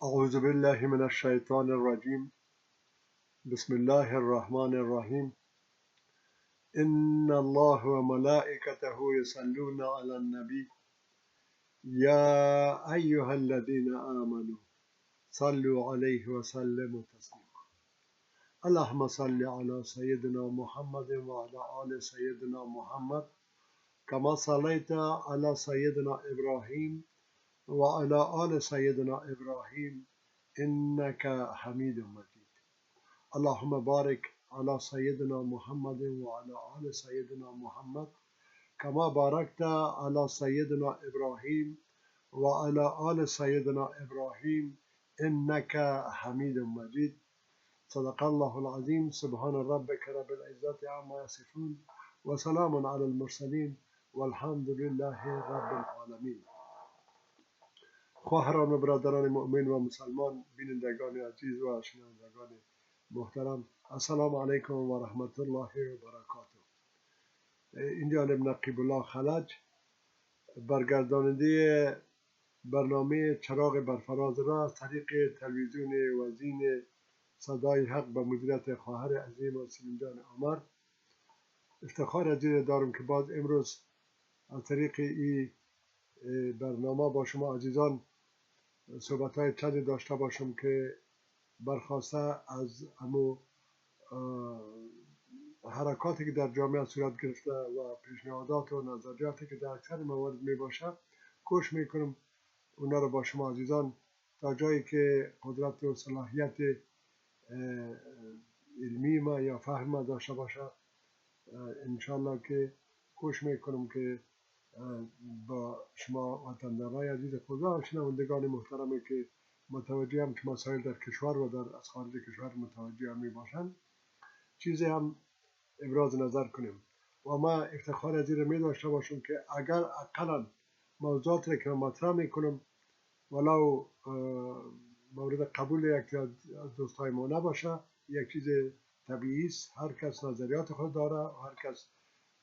أعوذ بالله من الشيطان الرجيم. بسم الله الرحمن الرحيم. إن الله وملائكته يصلون على النبي يا أيها الذين آمنوا صلوا عليه وسلموا تسليما. اللهم صل على سيدنا محمد وعلى آل سيدنا محمد كما صليت على سيدنا إبراهيم وعلى آل سيدنا إبراهيم إنك حميد مجيد. اللهم بارك على سيدنا محمد وعلى آل سيدنا محمد كما باركت على سيدنا إبراهيم وعلى آل سيدنا إبراهيم إنك حميد مجيد. صدق الله العظيم. سبحان ربك رب العزة عما يصفون وسلام على المرسلين والحمد لله رب العالمين. خواهران و برادران مؤمن و مسلمان، بینندگان عزیز و شنوندگان محترم، السلام علیکم و رحمت الله و برکاته. این جانب نقیب الله خلج، برگرداننده برنامه چراغ برفراز را از طریق تلویزیون وزین صدای حق به مدیریت خواهر عزیز سیمین جان عمر، افتخار عزیز دارم که باز امروز از طریق این برنامه با شما عزیزان صحبت های چندی داشته باشم که برخواسته از امو حرکاتی که در جامعه صورت گرفته و پیشنهادات و نظریاتی که در اکثر موارد می باشه کوشش می کنم اونا رو با شما عزیزان تا جایی که قدرت و صلاحیت علمی ما یا فهم ما داشته باشه انشالله که کوشش می کنم که با شما وطندارای عزیز خود و شنوندگان محترمی که متوجه هم که مسائل در کشور و در از خارج کشور متوجه هم می باشند چیزی هم ابراز نظر کنیم. و ما افتخار از این می داشته باشم که اگر اقلا موضوعاتی که مطرح می کنم ولو مورد قبول یکی از دوستای ما نباشه، یک چیز طبیعی است. هر کس نظریات خود داره و هر کس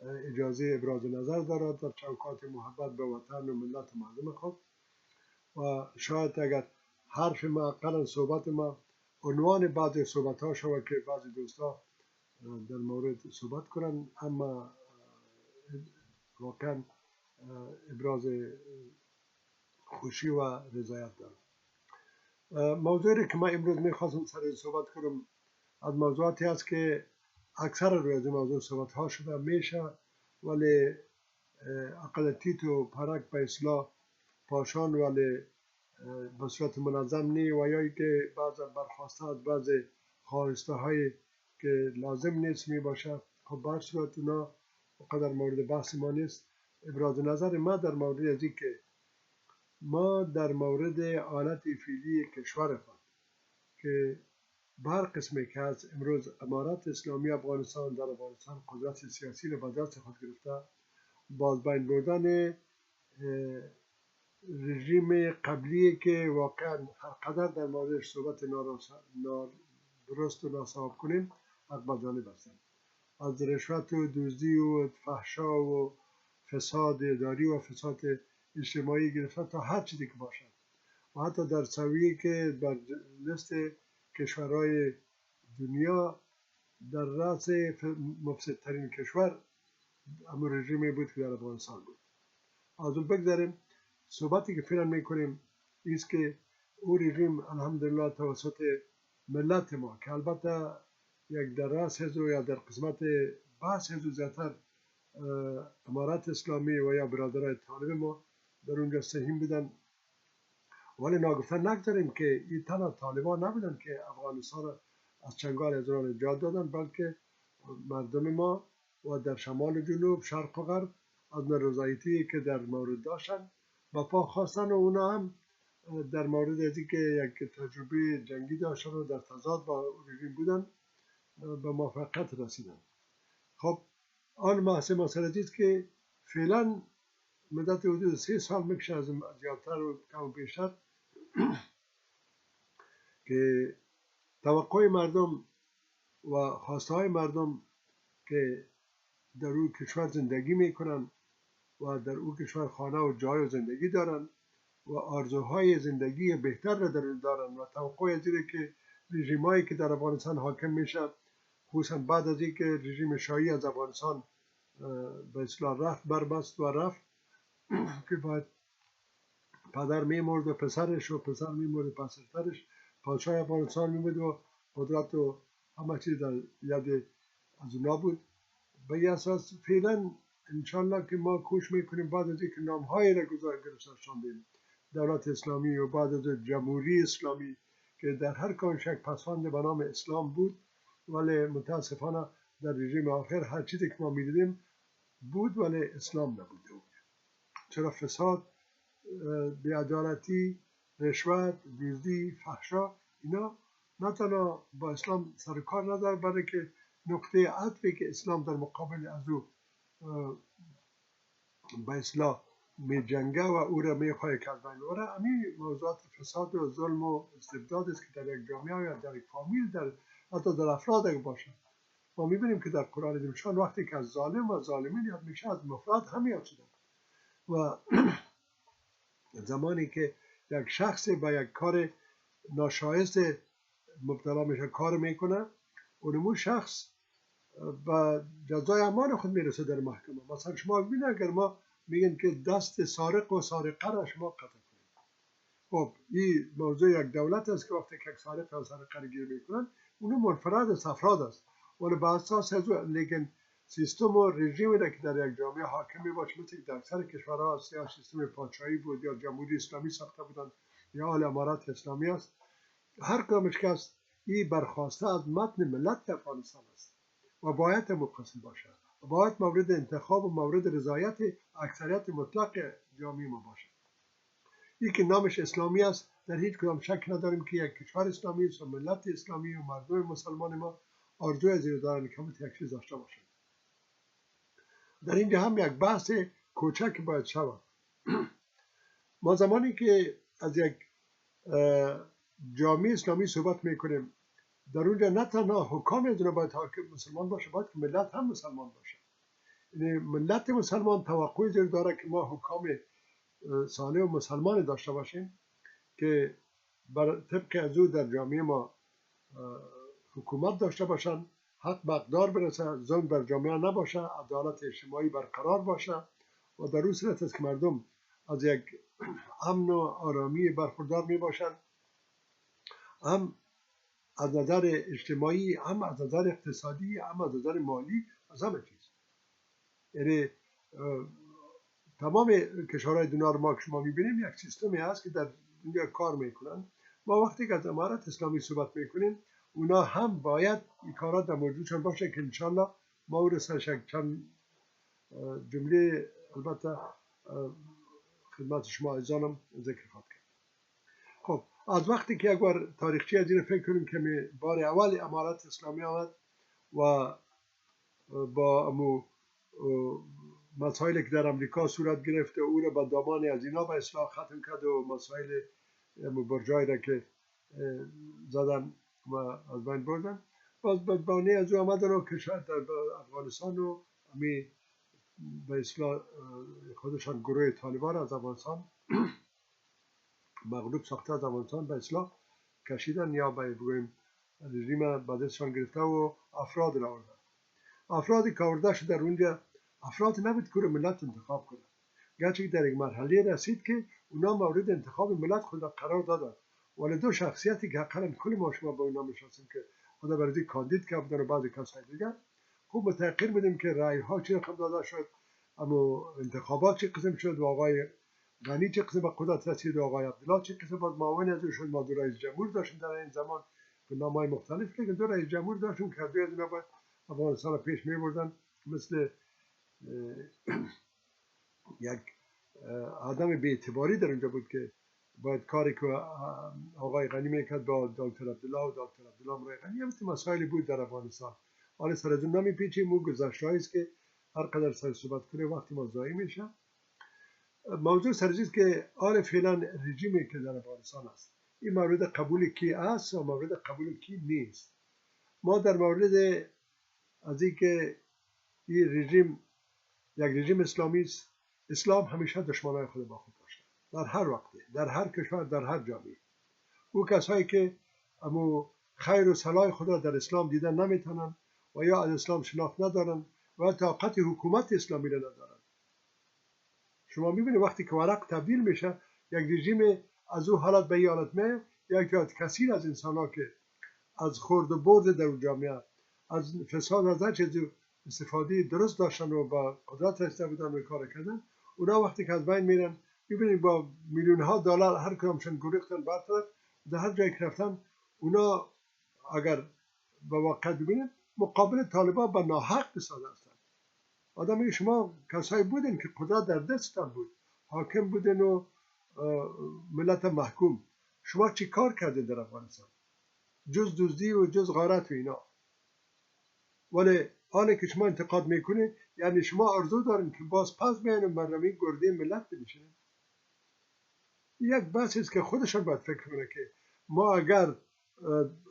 اجازه ابراز نظر دارد در چوکات محبت به وطن و ملت مردم خود. و شاید اگر حرف ما اقلا صحبت ما عنوان بعضی صحبت ها شود که بعضی دوستا در مورد صحبت کنن، اما واقعا ابراز خوشی و رضایت دارم. موضوعی که من امروز میخواستم سر صحبت کنم از موضوعاتی است که اکثر روی از این موضوع صحبت ها شده میشه، ولی اقلتیت و پرک به اصلاح پاشان ولی به صورت منظم نی و یا که بعض برخواسته از بعض خواسته های که لازم نیست می باشه. خب بر صورت اونا قدر مورد بحث ما نیست. ابراز نظر ما در مورد از این که ما در مورد حالت فعلی کشور خود که بر قسمی که از امروز امارت اسلامی افغانستان در افغانستان قدرت سیاسی را به دست خود گرفته، باز بین بردن رژیم قبلی که واقعا هر قدر در موردش صحبت درست و ناصواب کنیم حق به جانب هستند. از رشوت و دزدی و فحشا و فساد اداری و فساد اجتماعی گرفته تا هر چیزی که باشد و حتی در سویه که بر لیست کشورهای دنیا در رأس مفسدترین کشور اما رژیمی بود که در افغانستان بود. از اون بگذاریم صحبتی که فعلا میکنیم ایست که او رژیم الحمدلله توسط ملت ما که البته یک در رأس حزب یا در قسمت بحث حزب زیادتر امارت اسلامی و یا برادرای طالب ما در اونجا سهیم بودن، ولی ناگفته نگذاریم که این تنها طالبان نبودن که افغانستان را از چنگال از آن نجات دادن، بلکه مردم ما و در شمال و جنوب شرق و غرب از نارضایتی که در مورد داشتن با پا خواستن و اونا هم در مورد از اینکه یک تجربه جنگی داشتن و در تضاد با رژیم بودن به موفقیت رسیدن. خب آن مسئله است که فعلا مدت حدود 3 سال میکشه از زیادتر و کم بیشتر که توقع مردم و خواسته های مردم که در او کشور زندگی میکنن و در او کشور خانه و جای و زندگی دارن و آرزوهای زندگی بهتر را در اون دارن و توقع از اینه که رژیمایی که در افغانستان حاکم میشه، خصوصا بعد از اینکه رژیم شاهی از افغانستان به اصطلاح رفت بربست و رفت، که باید پدر میمرد و پسرش و پسر میمرد و پسرترش پادشاه افغانستان میمود و قدرت و همه چیز در ید از اونا بود. به این اساس فعلا انشالله که ما کوش میکنیم بعد از اینکه نامهایی را گذاشتیم دولت اسلامی و بعد از جمهوری اسلامی که در هر کانش یک پسوند به نام اسلام بود، ولی متاسفانه در رژیم آخر هر چیزی که ما میدیدیم بود ولی اسلام نبوده بود. چرا فساد، بی‌عدالتی، رشوت، دزدی، فحشا، اینا نه تنها با اسلام سر کار نداره، بلکه نقطه عطفی که اسلام در مقابل از او به اصطلاح می جنگه و او را می خواهد که از بین ببره، همین موضوعات فساد و ظلم و استبداد است که در یک جامعه یا در یک فامیل، در حتی در افراد اگه باشه. ما میبینیم که در قرآن عظیم وقتی که از ظالم و ظالمین یاد میشه، از مفرد هم یاد شده و زمانی که یک شخص به یک کار ناشایست مبتلا میشه، کار میکنه، اونمون شخص و جزای اعمال خود میرسه در محکمه. مثلا شما ببینید اگر ما میگن که دست سارق و سارقه را شما قطع کنید، خب این موضوع یک دولت است که وقتی که یک سارق و سارقه را گیر میکنن، اونو منفرد از افراد است، ولی به اساس از لیکن سیستم و رژیمی را که در یک جامعه حاکم میباشه، مثل در اکثر کشورها است، یا سیستم پادشاهی بود یا جمهوری اسلامی ساخته بودن یا حال امارات اسلامی است، هر کدامش که است این برخواسته از متن ملت افغانستان است و باید مقصد باشد و باید مورد انتخاب و مورد رضایت اکثریت مطلق جامعه ما باشد. این که نامش اسلامی است، در هیچ کدام شک نداریم که یک کشور اسلامی است و ملت اسلامی و مردم مسلمان ما آرزوی از این دارن که یک چیز داشته باشند. در اینجا هم یک بحث کوچک باید شود. ما زمانی که از یک جامعه اسلامی صحبت میکنیم، در اونجا نه تنها حکام از اونها باید حاکم مسلمان باشه، باید که ملت هم مسلمان باشه. یعنی ملت مسلمان توقع زیر داره که ما حکام صالح و مسلمان داشته باشیم که بر طبق از او در جامعه ما حکومت داشته باشن، حق به اقدار برسه، ظلم بر جامعه نباشه، عدالت اجتماعی برقرار باشه و در اون صورت است که مردم از یک امن و آرامی برخوردار می باشن، هم از نظر اجتماعی، هم از نظر اقتصادی، هم از نظر مالی، از همه چیز. یعنی تمام کشورهای دنیا رو ما که شما میبینیم یک سیستمی هست که در دنیا کار میکنن. ما وقتی که از امارت اسلامی صحبت میکنیم، اونا هم باید این کارات در موجودشان باشه که انشالله ما او رسش چند جمله البته خدمت شما عزیزانم ذکر خواهد کرد. خب از وقتی که یک بار تاریخچه از این فکر کنیم که بار اول امارت اسلامی آمد و با امو مسائلی که در امریکا صورت گرفته او را با دامان از اینا به اصلاح ختم کرد و مسائل برجایی را که زدن و از بین بردن، باز بدبانی از او آمدن و کشور در افغانستان و امی به اصلاح خودشان گروه طالبان از افغانستان مغلوب ساخته از افغانستان به اصلاح کشیدن یا به بگویم رژیم به دستشان گرفته و افراد را آوردن. افرادی که آورده شد در اونجا افراد نبود که ملت انتخاب کنند، گرچه در یک مرحله رسید که اونا مورد انتخاب ملت خود را قرار دادن، ولی دو شخصیتی که حقیقتا کل ما شما با اونا میشناسیم که خدا برای کاندید که بودن و بعضی کسای دیگر خوب متحقیر بودیم که رأی ها چه رقم داده شد، اما انتخابات چه قسم شد و آقای غنی چه قسم به قدرت رسید و آقای عبدالله چه قسم باز معاون از او شد. ما دو رئیس جمهور داشتیم در این زمان به نامهای مختلف، لیکن دو رئیس جمهور داشتیم که دوی از اونا باید افغانستان پیش میبردن، مثل یک آدم بی‌اعتباری در اونجا بود که باید کاری که آقای غنی میکرد با دکتر عبدالله و دکتر عبدالله امرای غنی همین مسائلی بود در افغانستان. حالا سر از اون نمیپیچیم، او گذشته‌ای است که هر قدر سر صحبت کنه وقتی ما ضایع میشه. موضوع سرجیست که آن فعلا رژیمی که در افغانستان است، این مورد قبول کی است و مورد قبول کی نیست. ما در مورد از اینکه این رژیم یک رژیم اسلامی است، اسلام همیشه دشمنای خود با خود داشته. در هر وقت، در هر کشور، در هر جامعه. او کسایی که امو خیر و صلاح خود را در اسلام دیدن نمیتونن و یا از اسلام شناخت ندارن و طاقت حکومت اسلامی را ندارن. شما میبینید وقتی که ورق تبدیل میشه یک رژیم از او حالت به این حالت میه، یک تعداد کثیر از انسان ها که از خورد و برد در جامعه، از فساد از هر چیز استفاده درست داشتن و با قدرت رسیده بودن و کار کردن، اونا وقتی که از بین میرن میبینید با میلیون ها دلار هر کدامشون گریختن برطرف، در هر جایی که رفتن اونا اگر با واقع ببینید مقابل طالبان با ناحق بساده هستند. آدم میگه شما کسایی بودین که قدرت در دستتان بود، حاکم بودین و ملت محکوم، شما چی کار کردین در افغانستان جز دزدی و جز غارت و اینا؟ ولی حالی که شما انتقاد میکنید یعنی شما آرزو دارین که باز پس بیاین و برنامه گرده ملت بنشینید. یک بحثی است که خودشان باید فکر کنه که ما اگر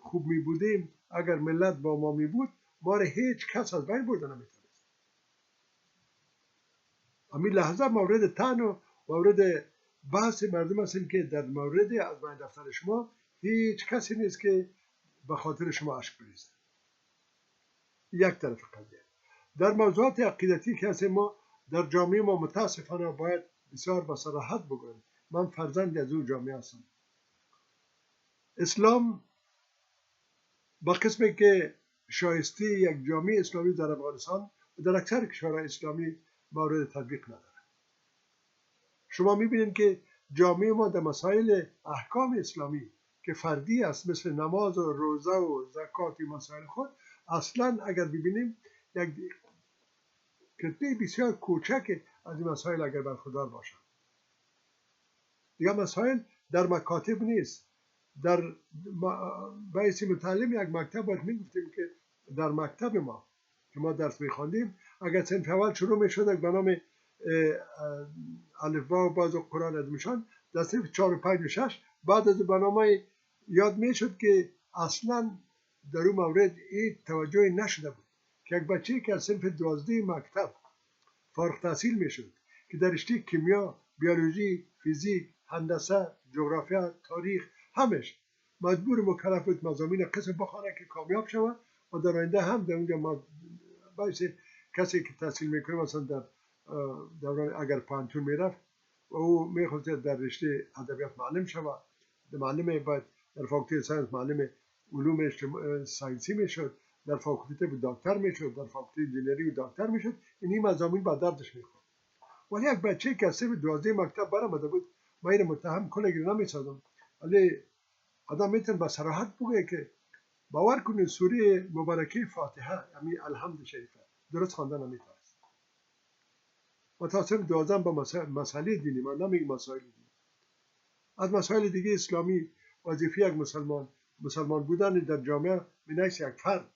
خوب می بودیم، اگر ملت با ما می بود، ما را هیچ کس از بین برده نمیتونست. همین لحظه مورد طعن و مورد بحث مردم هستیم که در مورد از بین رفتن شما هیچ کسی نیست که به خاطر شما اشک بریزه. یک طرف قضیه. در موضوعات عقیدتی که هستیم ما در جامعه ما متاسفانه باید بسیار با صراحت بگویم، من فرزند از اون جامعه هستم. اسلام با قسمی که شایسته یک جامعه اسلامی در افغانستان و در اکثر کشورهای اسلامی مورد تطبیق نداره. شما میبینید که جامعه ما در مسائل احکام اسلامی که فردی است مثل نماز و روزه و زکات و مسائل خود، اصلا اگر ببینیم یک کتله بسیار کوچک از این مسائل اگر برخوردار باشن. دیگه مسائل در مکاتب نیست. در بحث متعلم یک مکتب باید میگفتیم که در مکتب ما که ما درس میخواندیم اگر صنف اول شروع میشد به نام الفبا و باز و قرآن ادمیشان، در صنف 4 و 5 و 6 بعد از برنامه یاد میشد که اصلا در اون مورد این توجه نشده بود که یک بچه که از صنف 12 مکتب فارغ تحصیل میشد که در رشته کیمیا، بیولوژی، فیزیک، هندسه، جغرافیا، تاریخ همش مجبور مکلف بود مضامین قسم بخونه که کامیاب شود و در آینده هم در اونجا ما باعث کسی که تحصیل میکنه مثلا در دوران اگر پانتون میرفت و او میخواست در رشته ادبیات معلم شود، معلم باید در فاکولته ساینس معلم علوم ساینسی میشد، در فاکولته بود دکتر میشد، در فاکولته انجینری بود دکتر میشد. این مضامین با دردش میخورد. ولی یک بچه که از صرف 12 مکتب برآمده بود، ما این متهم کلگی نمیسازم، ولی آدم میتونه با صراحت بگه که باور کنید سوره مبارکه فاتحه یعنی الحمد شریفه درست خواندن نمیتونست. متاسف 12 با مسائل دینی، من نمیگم مسائل دینی، از مسائل دیگه اسلامی وظیفه یک مسلمان بودن در جامعه منیس یک فرد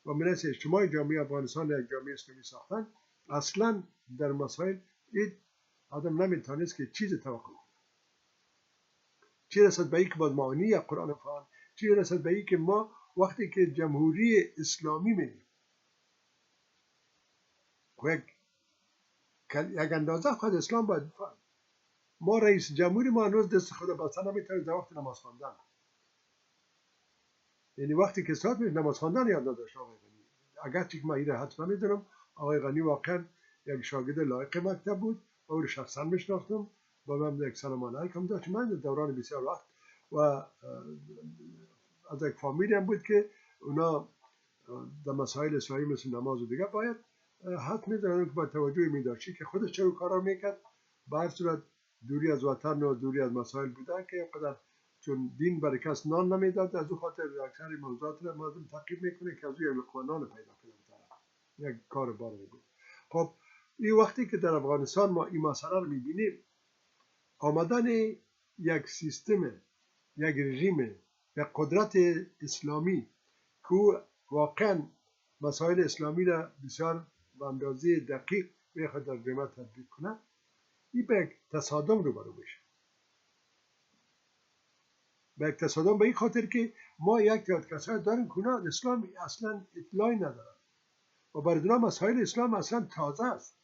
و منیس اجتماعی جامعه افغانستان یک جامعه اسلامی ساختن، اصلا در مسائل این آدم نمیتونست که چیز توقع کنه. چی رسد به این که باید معانی یا قرآن خوان، چی رسد به این که ما وقتی که جمهوری اسلامی میگیم یک اندازه خود اسلام باید بفهم. ما رئیس جمهوری ما هنوز دست خود بسته نمیتونیم در وقت نماز خواندن، یعنی وقتی که ساعت میشه نماز خواندن یاد نداشت آقای غنی. اگرچه که من این حتما میدونم آقای غنی واقعا یک شاگرد لایق مکتب بود و او رو شخصا میشناختم، با من یک سلام علیکم داشت. من دوران بسیار وقت و از یک فامیلی هم بود که اونا در مسائل اسلامی مثل نماز و دیگه باید حد میدونن که با توجه میداشتی که خودش چه کارا میکرد. به هر صورت دوری از وطن و دوری از مسائل بودن که قدر چون دین برای کس نان نمیداد، از او خاطر اکثر موضوعات را مردم تعقیب میکنه که از او یک لقمه نان پیدا کنه، یک کار بار بود. خب این وقتی که در افغانستان ما این مسئله رو میبینیم، آمدن یک سیستم، یک رژیم، یک قدرت اسلامی که واقعا مسائل اسلامی را بسیار به اندازه دقیق میخواد در جامعه تطبیق کنه، این به یک تصادم روبرو میشه. به یک تصادم به این خاطر که ما یک تعداد کسایی داریم که اونا اسلام اصلا اطلاعی ندارن و برای اونا مسائل اسلام اصلا تازه است.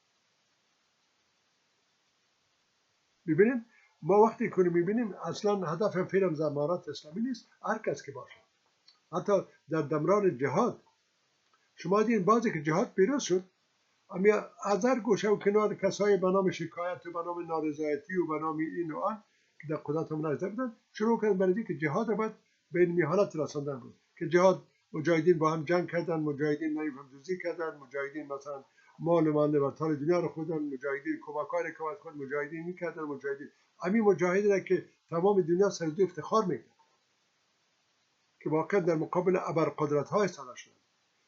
ببینید ما وقتی که میبینیم اصلا هدف فیلم امارات اسلامی نیست، هر کس که باشه. حتی در دوران جهاد شما دیدین بازی که جهاد پیروز شد، اما از هر گوشه و کنار کسای به نام شکایت و به نام نارضایتی و به نام این و آن که در قدرت هم نزده بودن شروع کردن برای که جهاد باید به این حالت رساندن بود که جهاد مجاهدین با هم جنگ کردن، مجاهدین نمیفهم دوزی کردن، مجاهدین مثلا مال وطن دنیا رو خودن، مجاهدین کمکای کمک خود مجاهدین میکردن، مجاهدین همین مجاهدین که تمام دنیا سر افتخار میکرد که واقعا در مقابل ابرقدرت ها ایستاده شدن.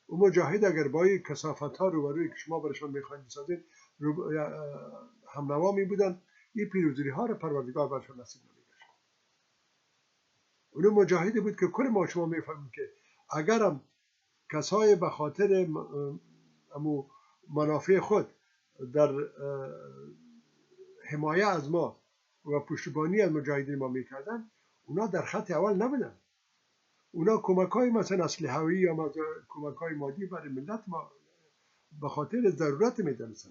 اون مجاهد اگر با این کثافت ها روبروی که شما برشان میخواین بسازید همنوا می بودن، این پیروزی ها رو پروردگار برشان نصیب نمیگشت. اون مجاهدی بود که کل ما شما میفهمیم که اگرم کسای به خاطر منافع خود در حمایه از ما و پشتیبانی از مجاهدین ما میکردن، اونا در خط اول نبودن. اونا کمک‌های مثلا اسلحه‌ای یا کمک‌های مادی برای ملت ما به خاطر ضرورت می‌دانستن.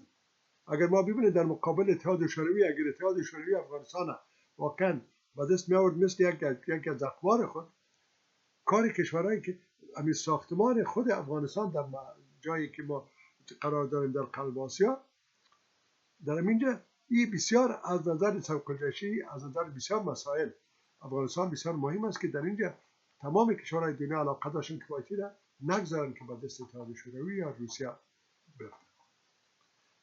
اگر ما ببینیم در مقابل اتحاد شوروی، اگر اتحاد شوروی افغانستان واقعا به دست می‌آورد مثل یک از اقوار خود، کار کشورهایی که همین ساختمان خود افغانستان در جایی که ما قرار داریم در قلب آسیا، در اینجا این بسیار از نظر سرکوجشی، از نظر بسیار مسائل افغانستان بسیار مهم است که در اینجا تمام کشورهای دنیا علاقه داشتن که باید نگذارن که به دست اتحاد شوروی یا روسیه بیفتن.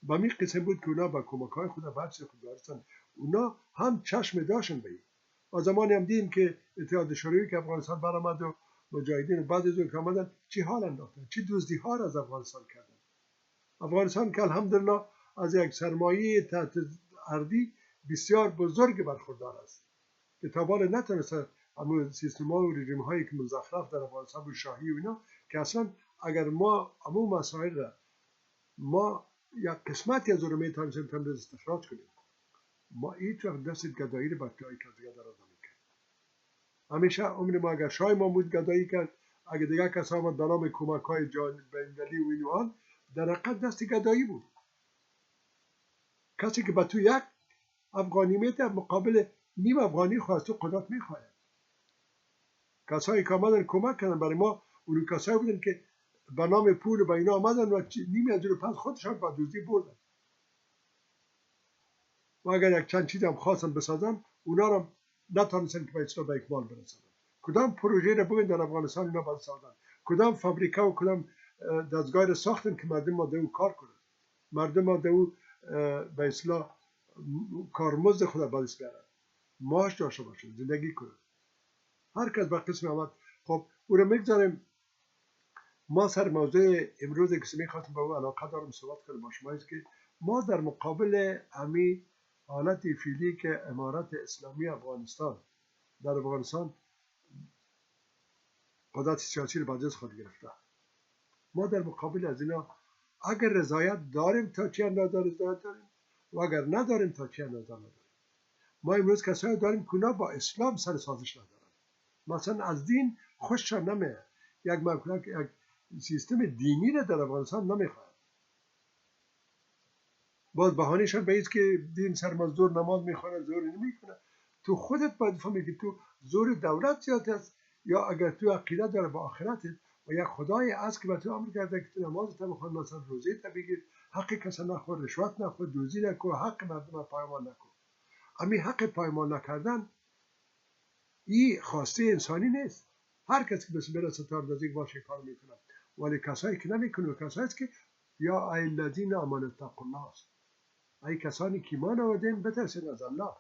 به این قسم بود که اونا با کمک‌های خود بچه خود داشتن. اونا هم چشم داشتن به این. و زمانی هم دیدیم که اتحاد شوروی که افغانستان برآمد و مجاهدین بعد از اون که آمدن چی حال انداختن، چی دزدی ها را از افغانستان کردن. افغانستان که الحمدلله از یک سرمایه تحت ارضی بسیار بزرگ برخوردار است که تا بالا نتونسته اما سیستم ها و رژیم هایی که مزخرف در افغانستان بود شاهی و اینا که اصلا اگر ما همون مسائل را ما یک قسمتی از رو میتونیم استخراج کنیم، ما هیچ وقت دست گدایی رو بطایی که دیگه دراز نمیکنیم. همیشه عمر ما اگر شاه ما بود گدایی کرد، اگر دیگه کس آمد به نام کمک های بین‌المللی و اینوان در حقیقت دست گدایی بود. کسی که به تو یک افغانی میده مقابل نیم افغانی خواست و قدرت میخواهد. کسایی که آمدن کمک کردن برای ما اون کسایی بودن که به نام پول به اینا آمدن و نیمی از رو پس خودشان با دوزی بردن. و اگر یک چند چیز هم خواستن بسازن اونا را نتونستن که به اصطلاح به اکمال برسانن. کدام پروژه را ببین در افغانستان اینا باید ساختن، کدام فابریکه و کدام دستگاه را ساختن که مردم ما دو کار کنن، مردم ما دو به اصطلاح کارمزد خود باید بیارن، معاش داشته باشن، زندگی کنن. هر کس به قسم آمد. خب او را میگذاریم. ما سر موضوع امروز که میخواستم با او علاقه دارم صحبت کنم با شما است که ما در مقابل همین حالت فعلی که امارت اسلامی افغانستان در افغانستان قدرت سیاسی رو به دست خود گرفته، ما در مقابل از اینا اگر رضایت داریم تا چه اندازه رضایت داریم و اگر نداریم تا چه اندازه نداریم. ما امروز کسایی داریم که اونا با اسلام سر سازش ندارن، مثلا از دین خوششان نمیاد، یک سیستم دینی را در افغانستان نمیخواد. باز بهانه‌شان به است که دین سرمزدور نماز میخونه زور نمیکنه. تو خودت باید فهمی که تو زور دولت زیاد است یا اگر تو عقیده داره به آخرتت و یک خدای است که به تو امر کرده که تو نمازت بخون، مثلا روزه بگیر، حق کسی نخور، رشوت نخور، دزدی نکن، حق مردم پایمال نکن. امی حق پایمال نکردن این خواسته انسانی نیست. هر کسی که بس برسه تا اندازه باشه کار میکنه، ولی کسایی که نمیکنه کسایی است که یا ای الذین آمنوا اتقوا الله است. ای کسانی که ایمان آوردین بترسید از الله.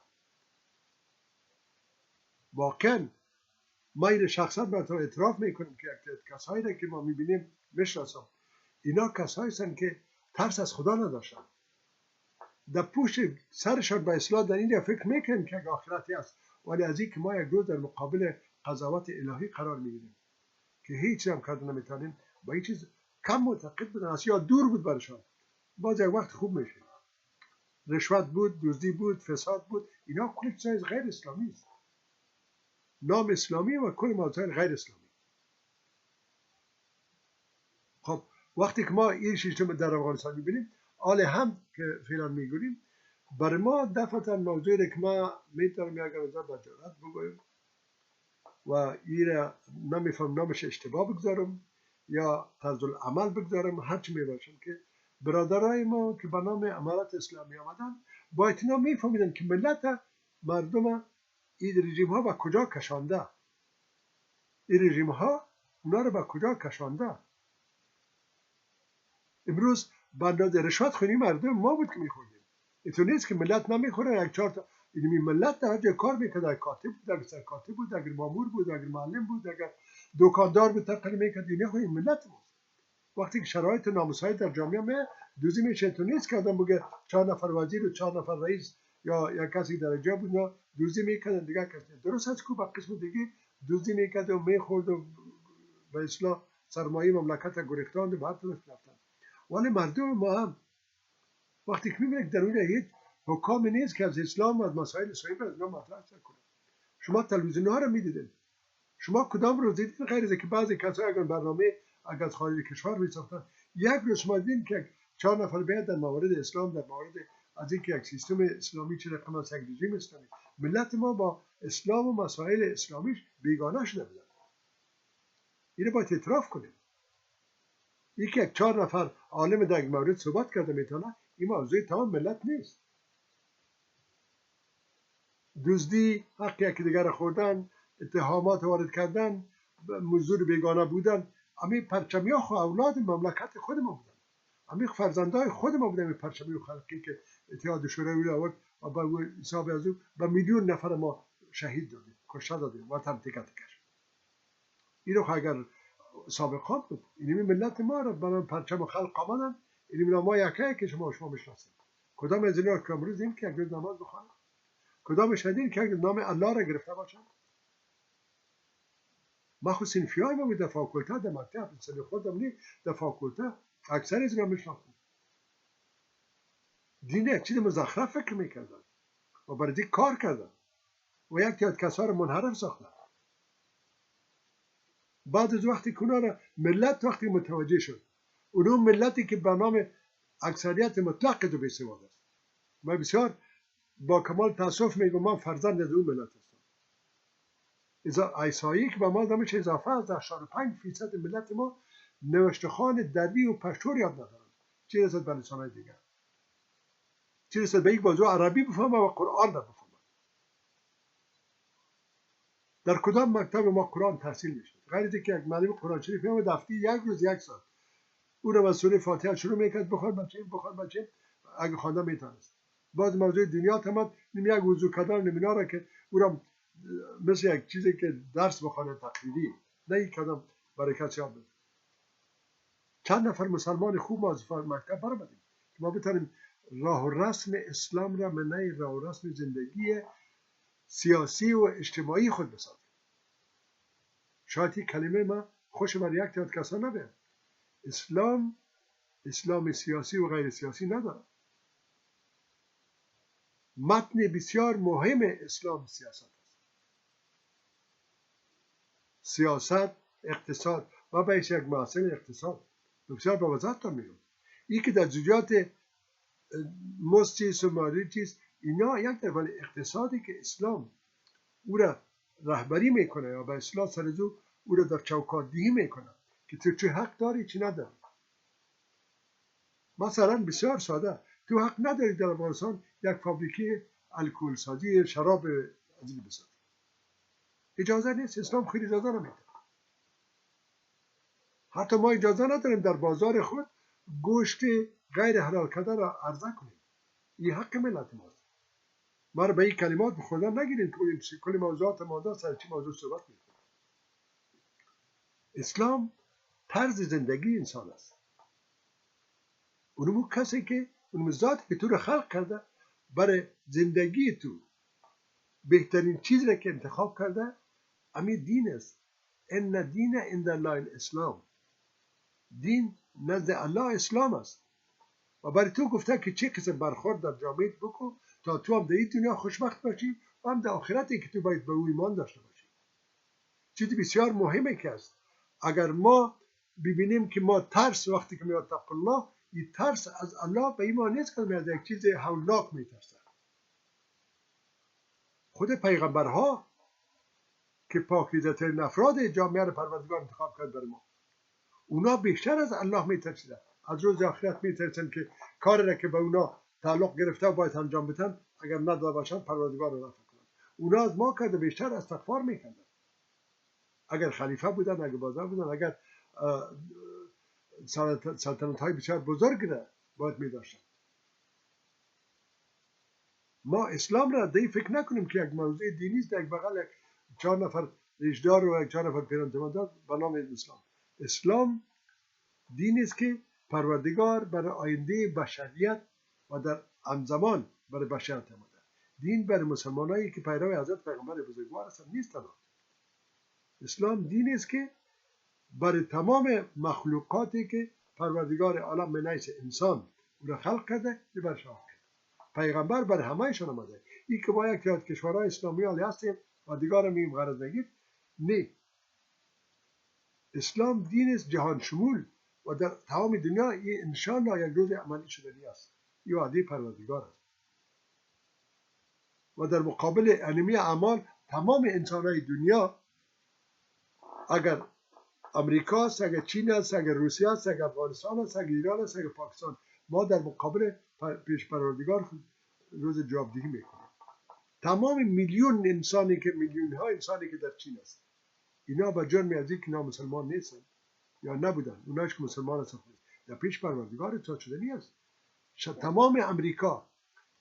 واقعا ما این شخصا براتون اعتراف میکنیم که کسایی را که ما میبینیم میشناسم، اینا کسایی هستند که ترس از خدا نداشتن، در پوشت سرشان به اصلاح در اینجا فکر میکنیم که آخرتی است، ولی از این که ما یک روز در مقابل قضاوت الهی قرار میگیریم که هیچ هم کار نمیتونیم، با این چیز کم معتقد بودن است یا دور بود برشان، باز یک وقت خوب میشه. رشوت بود، دزدی بود، فساد بود، اینا کل چیز غیر اسلامی است. نام اسلامی و کل مسائل غیر اسلامی. خب وقتی که ما این سیستم در افغانستان میبینیم، حال هم که فعلا میگوییم برای ما دفعتا موضوعی که ما میتونم یک روزه با جرات بگویم و این نمیفهم نامش اشتباه بگذارم یا طرز العمل بگذارم، هرچی میباشم که برادرای ما که به نام امارت اسلامی آمدن با اطمینان میفهمیدن که ملت مردم این رژیم ها به کجا کشانده، این رژیم ها اونا رو به کجا کشانده. امروز بنداز رشوت خونی مردم ما بود که میخوردیم. اینطور نیست که ملت نمیخوره. یک چهار تا این ملت در جای کار میکرد، اگر کاتب بود، اگر سرکاتب بود، اگر مامور بود، اگر معلم بود، اگر دکاندار بود، تقریبا میکرد. اینا خو این ملت بود. وقتی که شرایط نامساعد در جامعه می دوزی میشه، تو نیست که آدم بگه 4 نفر وزیر و 4 نفر رئیس یا یک کسی در جا بود نه دوزی میکردن دیگه کسی درست است که با قسم دیگه دوزی میکرد و میخورد و به اصلاح سرمایه مملکت گریختاند و بعد رفتن. ولی مردم ما هم وقتی که میبینید در اونجا هیچ حکامی نیست که از اسلام و از مسائل اسلامی از اینا مطرح کنه. شما تلویزیون ها رو میدیدین، شما کدام روز دیدین غیر از که بعضی کسا اگر برنامه اگر از خارج کشور میساختن یک روز شما دیدین که 4 نفر بیاد در موارد اسلام، در مورد از اینکه یک سیستم اسلامی چه رقم است، یک رژیم اسلامی. ملت ما با اسلام و مسائل اسلامیش بیگانه شده بودن. اینو باید اعتراف کنیم. یک 4 نفر عالم در یک مورد صحبت کرده میتونه، این موضوع تمام ملت نیست. دزدی، حق یکی دیگر خوردن، اتهامات وارد کردن، مزدور بیگانه بودن، همین پرچمی ها خو اولاد مملکت خود ما بودن، همین فرزندای خود ما بودن. همین پرچمی و خلقی که اتحاد شوروی آورد و با حساب از او به میلیون نفر ما شهید دادیم، کشته دادیم، وطن تکه تکه شد. این رو اگر سابقات بود، این ملت ما رو به پرچم و خلق آمدن، این ما یکی که شما میشناسید. کدام از اینا که امروز این که یک نماز بخوانند، کدام شدید که نام الله را گرفته باشند. ما خود سنفیای ما بود در فاکولته، در مکتب سنی خودم نی در فاکولته اکثر از اینا میشناختم. دین یک چیز مزخرف فکر میکردن و برای دی کار کردن و یک تعداد کسا را منحرف ساختن. بعد از وقتی که اونا را ملت وقتی متوجه شد، اونو ملتی که به نام اکثریت مطلق دو بیسواد است. من بسیار با کمال تاسف میگم من فرزند از اون ملت هستم. ایسایی که به ما دمش اضافه از 85% ملت ما نوشتخوان دری و پشتور یاد ندارن، چی رسد به لسانهای دیگر، چی رسد به یک موضوع عربی بفهمه و قرآن را بفهمه. در کدام مکتب ما قرآن تحصیل میشه؟ غیر از اینکه یک معلم قرآن شریف میاد دفعه یک روز یک ساعت او را از سوره فاتحه شروع میکرد، بخوان بچه اگه خوانده میتونست. باز موضوع دنیا تمام یک وضو کردن نمینا را که او را مثل یک چیزی که درس بخوانه تقریری، نه یک کدام برای کسی یاد بده. چند نفر مسلمان خوب ما از مکتب برآمدیم که ما بتونیم راه و رسم اسلام را منه راه و رسم زندگی سیاسی و اجتماعی خود بسازیم. شاید این کلمه ما خوش بر یک تعداد کسا نبید. اسلام سیاسی و غیر سیاسی نداره. متن بسیار مهم اسلام سیاست است. سیاست، اقتصاد و بهش یک محصول اقتصاد بسیار با وضاحت میگم. این که در جزئیات مست و مالی چیز اینا یک در ولی اقتصادی که اسلام او را رهبری میکنه یا به اصلاح سرزو او را در چوکات دهی میکنه که تو چه حق داری چی نداری. مثلا بسیار ساده، تو حق نداری در افغانستان یک فابریکه الکل سازی شراب از این بسازی. اجازه نیست، اسلام خیلی اجازه نمیده. حتی ما اجازه نداریم در بازار خود گوشت غیر حلال کرده را عرضه کنیم. این حق ملت ماست. ما را به این کلمات بخوردن نگیرید که کل موضوعات ماده سر چی موضوع صحبت میکنیم. اسلام طرز زندگی انسان است. اونمو کسی که اونمو ذاتی که تو را خلق کرده برای زندگی تو بهترین چیز را که انتخاب کرده امی دین است. ان دین عند الله الاسلام. دین نزد الله اسلام است و برای تو گفته که چه قسم برخورد در جامعه بکن تا تو هم در این دنیا خوشبخت باشی و هم در آخرتی که تو باید به او ایمان داشته باشی. چیزی بسیار مهمه که است. اگر ما ببینیم که ما ترس وقتی که میاد تقوا الله، این ترس از الله به ایمان نیست که از یک چیز هولناک میترسه. خود پیغمبرها که پاکیزه ترین افراد جامعه رو پروردگار انتخاب کرد برای ما، اونا بیشتر از الله میترسیدن، از روز آخرت میترسن که کاری را که به اونا تعلق گرفته و باید انجام بدن اگر نداده باشن پروردگار رو رفع کنن. اونا از ما کرده بیشتر استغفار میکردن، اگر خلیفه بودن، اگر بازار بودن، اگر سلطنت های بسیار بزرگ را باید میداشتن. ما اسلام را دی فکر نکنیم که یک موضوع دینی است، یک بغل یک 4 نفر ریشدار و یک 4 نفر پیرانتماندار به نام اسلام. اسلام دینی است که پروردگار برای آینده بشریت و در همزمان برای بشریت آمده. دین برای مسلمانایی که پیرو حضرت پیغمبر بزرگوار هستند نیست تنها. اسلام دینی است که برای تمام مخلوقاتی که پروردگار عالم من حیث انسان او را خلق کرده برای شما پیغمبر برای همهشان آمده. این که با یک تعداد کشورهای اسلامی حالی هستیم و دیگر میم غرض نگید، نه. اسلام دین است جهان شمول و در تمام دنیا این انشاءالله یک روز عملی شدنی است. این وعده پروردگار است. و در مقابل انمی اعمال تمام انسانهای دنیا، اگر امریکا است، اگر چین است، اگر روسیه است، اگر افغانستان است، اگر ایران است، اگر پاکستان، ما در مقابل پیش پروردگار روز جوابدهی میکنیم. تمام میلیون انسانی که میلیون ها انسانی که در چین است، اینا با جرم از اینکه نامسلمان نیستن یا نبودن، اوناش که مسلمان هستن در پیش پروردگار اطاعت شدنی است. تمام امریکا،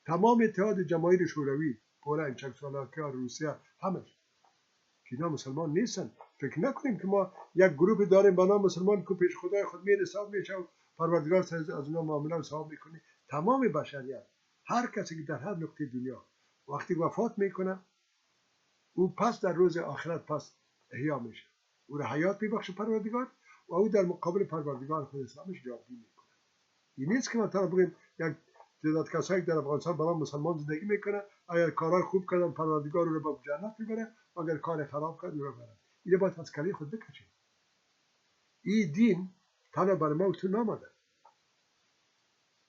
تمام اتحاد جماهیر شوروی، پولند، چکسلواکیه، روسیه، همش که اینا مسلمان نیستن. فکر نکنیم که ما یک گروه داریم به نام مسلمان که پیش خدای خود میره حساب میشه و پروردگار از اونا معامله و ثواب میکنه. تمام بشریت، هر کسی که در هر نقطه دنیا وقتی وفات میکنه، او پس در روز آخرت پس احیا میشه، او را حیات میبخشه پروردگار و او در مقابل پروردگار خود اسلامش جوابدهی میکنه. این نیست که مثلا بگیم یک تعداد کسایی که در افغانستان برای مسلمان زندگی میکنه، اگر کارهای خوب کردن پروردگار او را به جنت میبره و اگر کار خراب کرد او را بره. این باید از کلی خود بکشیم. این دین تنها بر ما و تو نامده،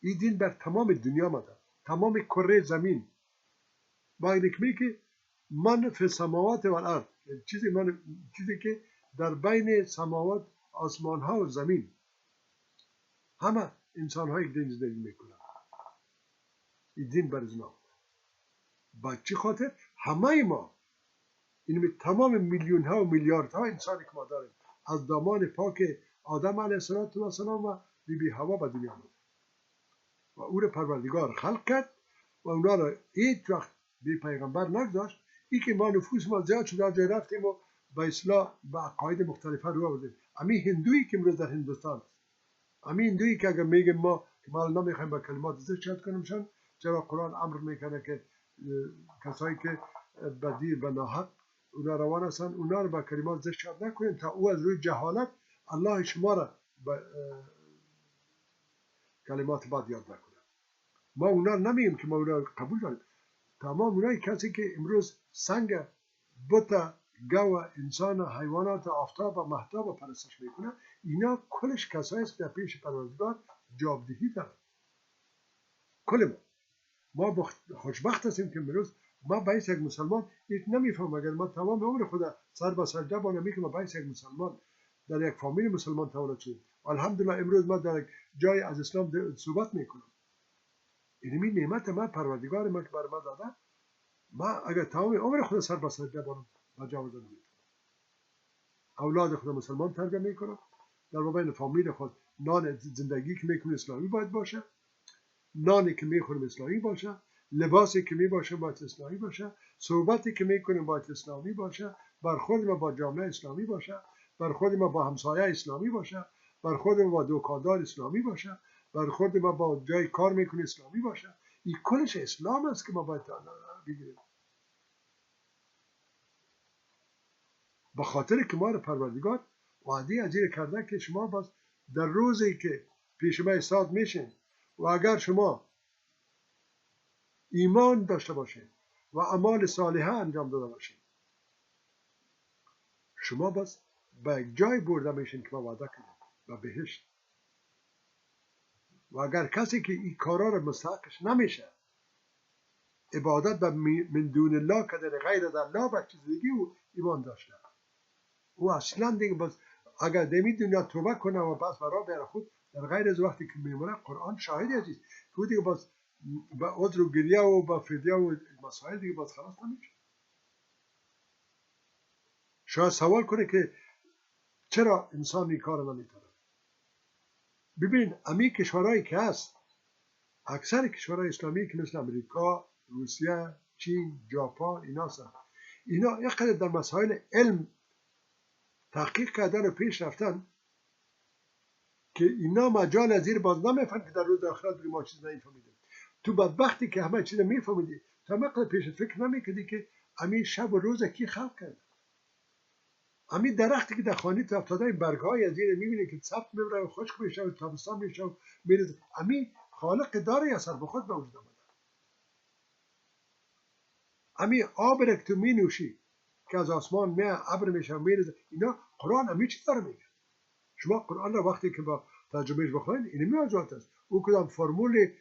این دین بر تمام دنیا آمده، تمام کره زمین. با این که من فی السماوات و الارض، چیزی که در بین سماوات، آسمان ها و زمین، همه انسان های دین زندگی میکنن. این دین بر ازنا با چی خاطر؟ همه ما، این تمام میلیون ها و میلیارد ها انسانی که ما داریم، از دامان پاک آدم علیه السلام و بیبی حوا به دنیا آمد و او را پروردگار خلق کرد و اونا را هیچ وقت بی پیغمبر نگذاشت. این که ما نفوس ما زیاد شد، جای رفتیم و به اصلاح به عقاید مختلفه رو آوردیم. همین هندویی که امروز در هندوستان است، همین هندویی که اگر میگیم ما که ما نمیخوایم با کلمات زشت یاد کنیمشان، چرا قرآن امر میکنه که کسایی که بدی به ناحق اونا روان هستن اونا رو با کلمات زشت یاد نکنیم تا او از روی جهالت الله شما را به کلمات بد یاد نکنه. ما اونا نمیگیم که ما اونا قبول داریم. تمام اونایی کسی که امروز سنگ، بت، گو، انسان، حیوانات، آفتاب و مهتاب و پرستش میکنه، اینا کلش کسایی است که در پیش پروردگار جوابدهی دارن. کل ما خوشبخت هستیم که امروز ما باعث یک مسلمان هیچ نمیفهم. اگر ما تمام عمر خدا سر به سجده با نمی که ما باعث یک مسلمان در یک فامیل مسلمان تولد شدیم، الحمدلله امروز ما در یک جای از اسلام صحبت میکنم. اینمی نعمت ما پروردگار ما که بر ما داده. ما اگر تمام عمر خود سر به سجده بارم مجاوز نمیکنم. اولاد خود مسلمان تربیت میکنم، در مابین فامیل خود نان زندگی که میکنم اسلامی باید باشه، نانی که میخوریم اسلامی باشه، لباسی که میباشیم باید اسلامی باشه، صحبتی که میکنیم باید اسلامی باشه، برخورد ما با جامعه اسلامی باشه، برخورد ما با همسایه اسلامی باشه، برخورد ما با دکاندار اسلامی باشه، برخورد ما با جای کار میکنیم اسلامی باشه. این کلش اسلام است که ما باید بگیریم. به خاطر که ما رو پروردگار وعده اجیر کرده که شما باز در روزی که پیش ما ایستاد میشین و اگر شما ایمان داشته باشین و اعمال صالحه انجام داده باشین، شما باز به یک جای برده میشین که ما وعده کردیم، به بهشت. و اگر کسی که این کارا رو مستحقش نمیشه عبادت به من دون الله کردن، غیر از الله به چیز دیگه او ایمان داشته. او اصلا دیگه باز اگر دمی دنیا توبه کنه و بس برای بره خود در غیر از وقتی که میمونه، قرآن شاهد عزیز که دیگه باز با عذر و گریه و با فدیه و مسائل دیگه باز خلاص نمیشه. شاید سوال کنه که چرا انسان این کار نمیکنه. ببین امی کشورهایی که هست، اکثر کشورهای اسلامی که مثل امریکا، روسیه، چین، ژاپن، اینا یقدر در مسائل علم تحقیق کردن و پیش رفتن که اینا مجال از زیر باز نمیفهمن که در روز آخرت ما چیز نمیفهمیدیم. تو بدبختی که همه چیز میفهمیدی، تا مقدر پیش فکر نمیکردی که امی شب و روز کی خلق کرد. امی درختی که در خانه تو افتاده، این برگ‌های از زیر میبینی که سبت میبره و خشک میشه و تابستان میشه و میرزه. امی خالق داره اثر به خود به وجود آمده. امی آب را که تو می نوشی که از آسمان میاد ابر میشه و میرزه، اینا قرآن امی چی داره میگه؟ شما قرآن را وقتی که با ترجمهش بخواید این میاجات است. او کدام فرمول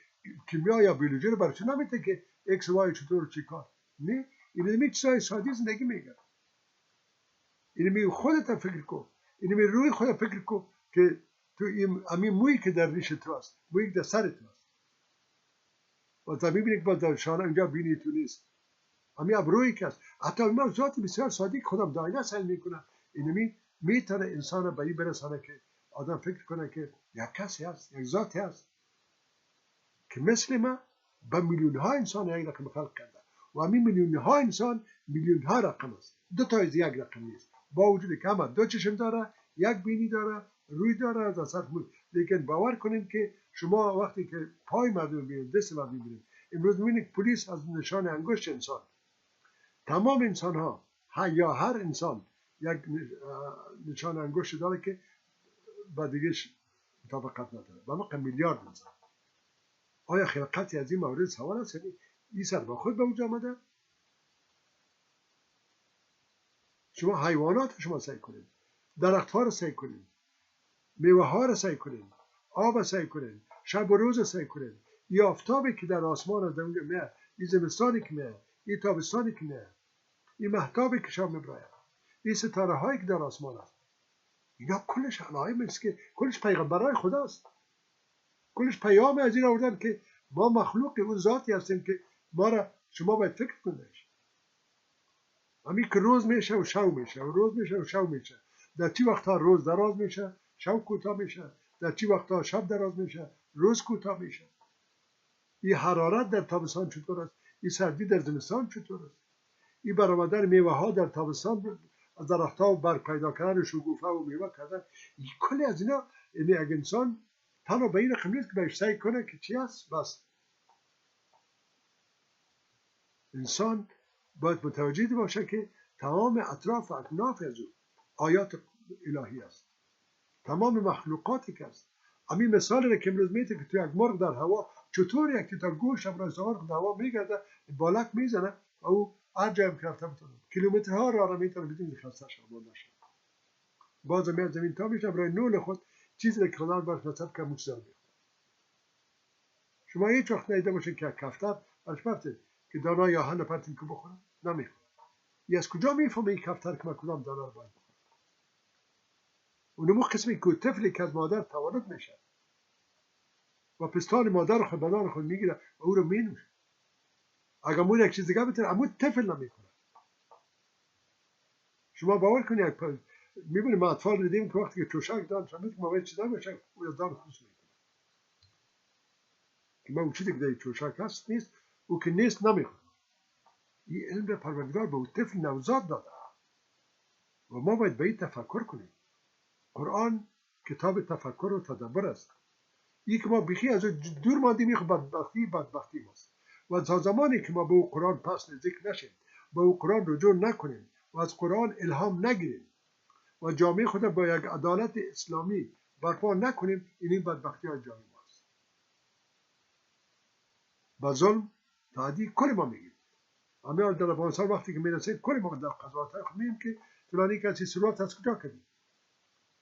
کیمیا یا بیولوژی رو برای چه نمیده که ایکس وای چطور چی کار؟ نه، این می چیزای ساده زندگی میگه. این می خودت فکر کن، این می روی خودت فکر کن که تو امی مویی که در ریش تو است، مویی که در سر تو است. و تا میبینی که با در شانه اینجا بینی تو نیست. امی ابرویی که است. حتی این ذات بسیار ساده خودم دایره سعی میکنه. این میتونه انسان به این برسانه که آدم فکر کنه که یک کسی هست، یک ذاتی هست که مثل ما به میلیون ها انسان یک رقم خلق کرده و همین میلیون ها انسان میلیون ها رقم است. دو تا از یک رقم نیست. با وجود که همه دو چشم داره، یک بینی داره، روی داره، از اثر مود. لیکن باور کنید که شما وقتی که پای مردم ببینید، دست مردم ببینید، امروز میبینید پلیس از نشان انگشت انسان، تمام انسان ها یا هر انسان یک نشان انگشت داره که با دیگهش مطابقت نداره. با مقدار میلیارد انسان. آیا خلقتی از این مورد سوال است؟ این سر با خود به وجود آمده؟ شما حیوانات شما سعی کنید، درخت ها رو سعی کنید، میوه ها رو سعی کنید، آب سعی کنید، شب و روز سعی کنید. این آفتابی که در آسمان از اونجا میاد، این زمستانی که میاد، این تابستانی که میاد، این مهتابی که شب میبراید، این ستاره هایی که در آسمان است، اینا کلش علائم است که کلش پیغمبرای خداست. کلش پیام از این آوردن که ما مخلوق اون ذاتی هستیم که ما را شما باید فکر کنید. همین که روز میشه و شب میشه و روز میشه و شب میشه. در چی وقتا روز دراز میشه، شب کوتاه میشه. در چی وقتا شب دراز میشه، روز کوتاه میشه. این حرارت در تابستان چطور است؟ این سردی در زمستان چطور است؟ این برآمدن میوه ها در تابستان از درخت ها و برگ پیدا کردن و شکوفه و میوه کردن، این کلی از اینا. یعنی اگه انسان تنها به این رقم نیست که بهش سعی کنه که چی است، بس انسان باید متوجه باشه که تمام اطراف و اکناف از او آیات الهی است. تمام مخلوقاتی که است. همین مثال را که امروز میته که تو یک مرغ در هوا چطور یک تا گوش هم رازدار در هوا میگرده، بالک میزنه و او هر جایی که رفته میتونه کیلومترها را میتونه بدون خسته شد نشه. باز میاد زمین تا میشه برای نول خود چیزی را که خدا برش نصب کرده مجزا میخوره. شما هیچ وقت ندیده باشید که کفتر برش پرته که دانا یا هن پرتین که بخوره، نمیخوره. ی از کجا میفهمه این کفتر که من کدام دانا رو باید بخورم؟ اونمو قسمی که طفلی که از مادر تولد میشه و پستان مادر خود بدن خود میگیره و او رو مینوشه. اگر مون یک چیز دیگه بتونه اما طفل نمیکنه. شما باور کنید میبینیم ما اطفال دیدیم که وقتی که چوشک دان شما که مواد چیزا میشه او از دان خودش میکنه. که ما اون چیزی که در چوشک هست نیست، او که نیست نمیکنه. این علم به پروردگار به طفل نوزاد داده و ما باید به این تفکر کنیم. قرآن کتاب تفکر و تدبر است. این که ما بخی از دور ماندیم خب بدبختی ماست. و تا زمانی که ما به او قرآن پس نزدیک نشیم، به او قرآن رجوع نکنیم و از قرآن الهام نگیریم و جامعه خود با یک عدالت اسلامی برپا نکنیم، این بدبختی های جامعه ماست. با ظلم تعدی کل ما میگیم. همه در افغانستان وقتی که میرسید کل ما در قضاوت های خود میگیم که فلانی کسی ثروت از کجا کردی؟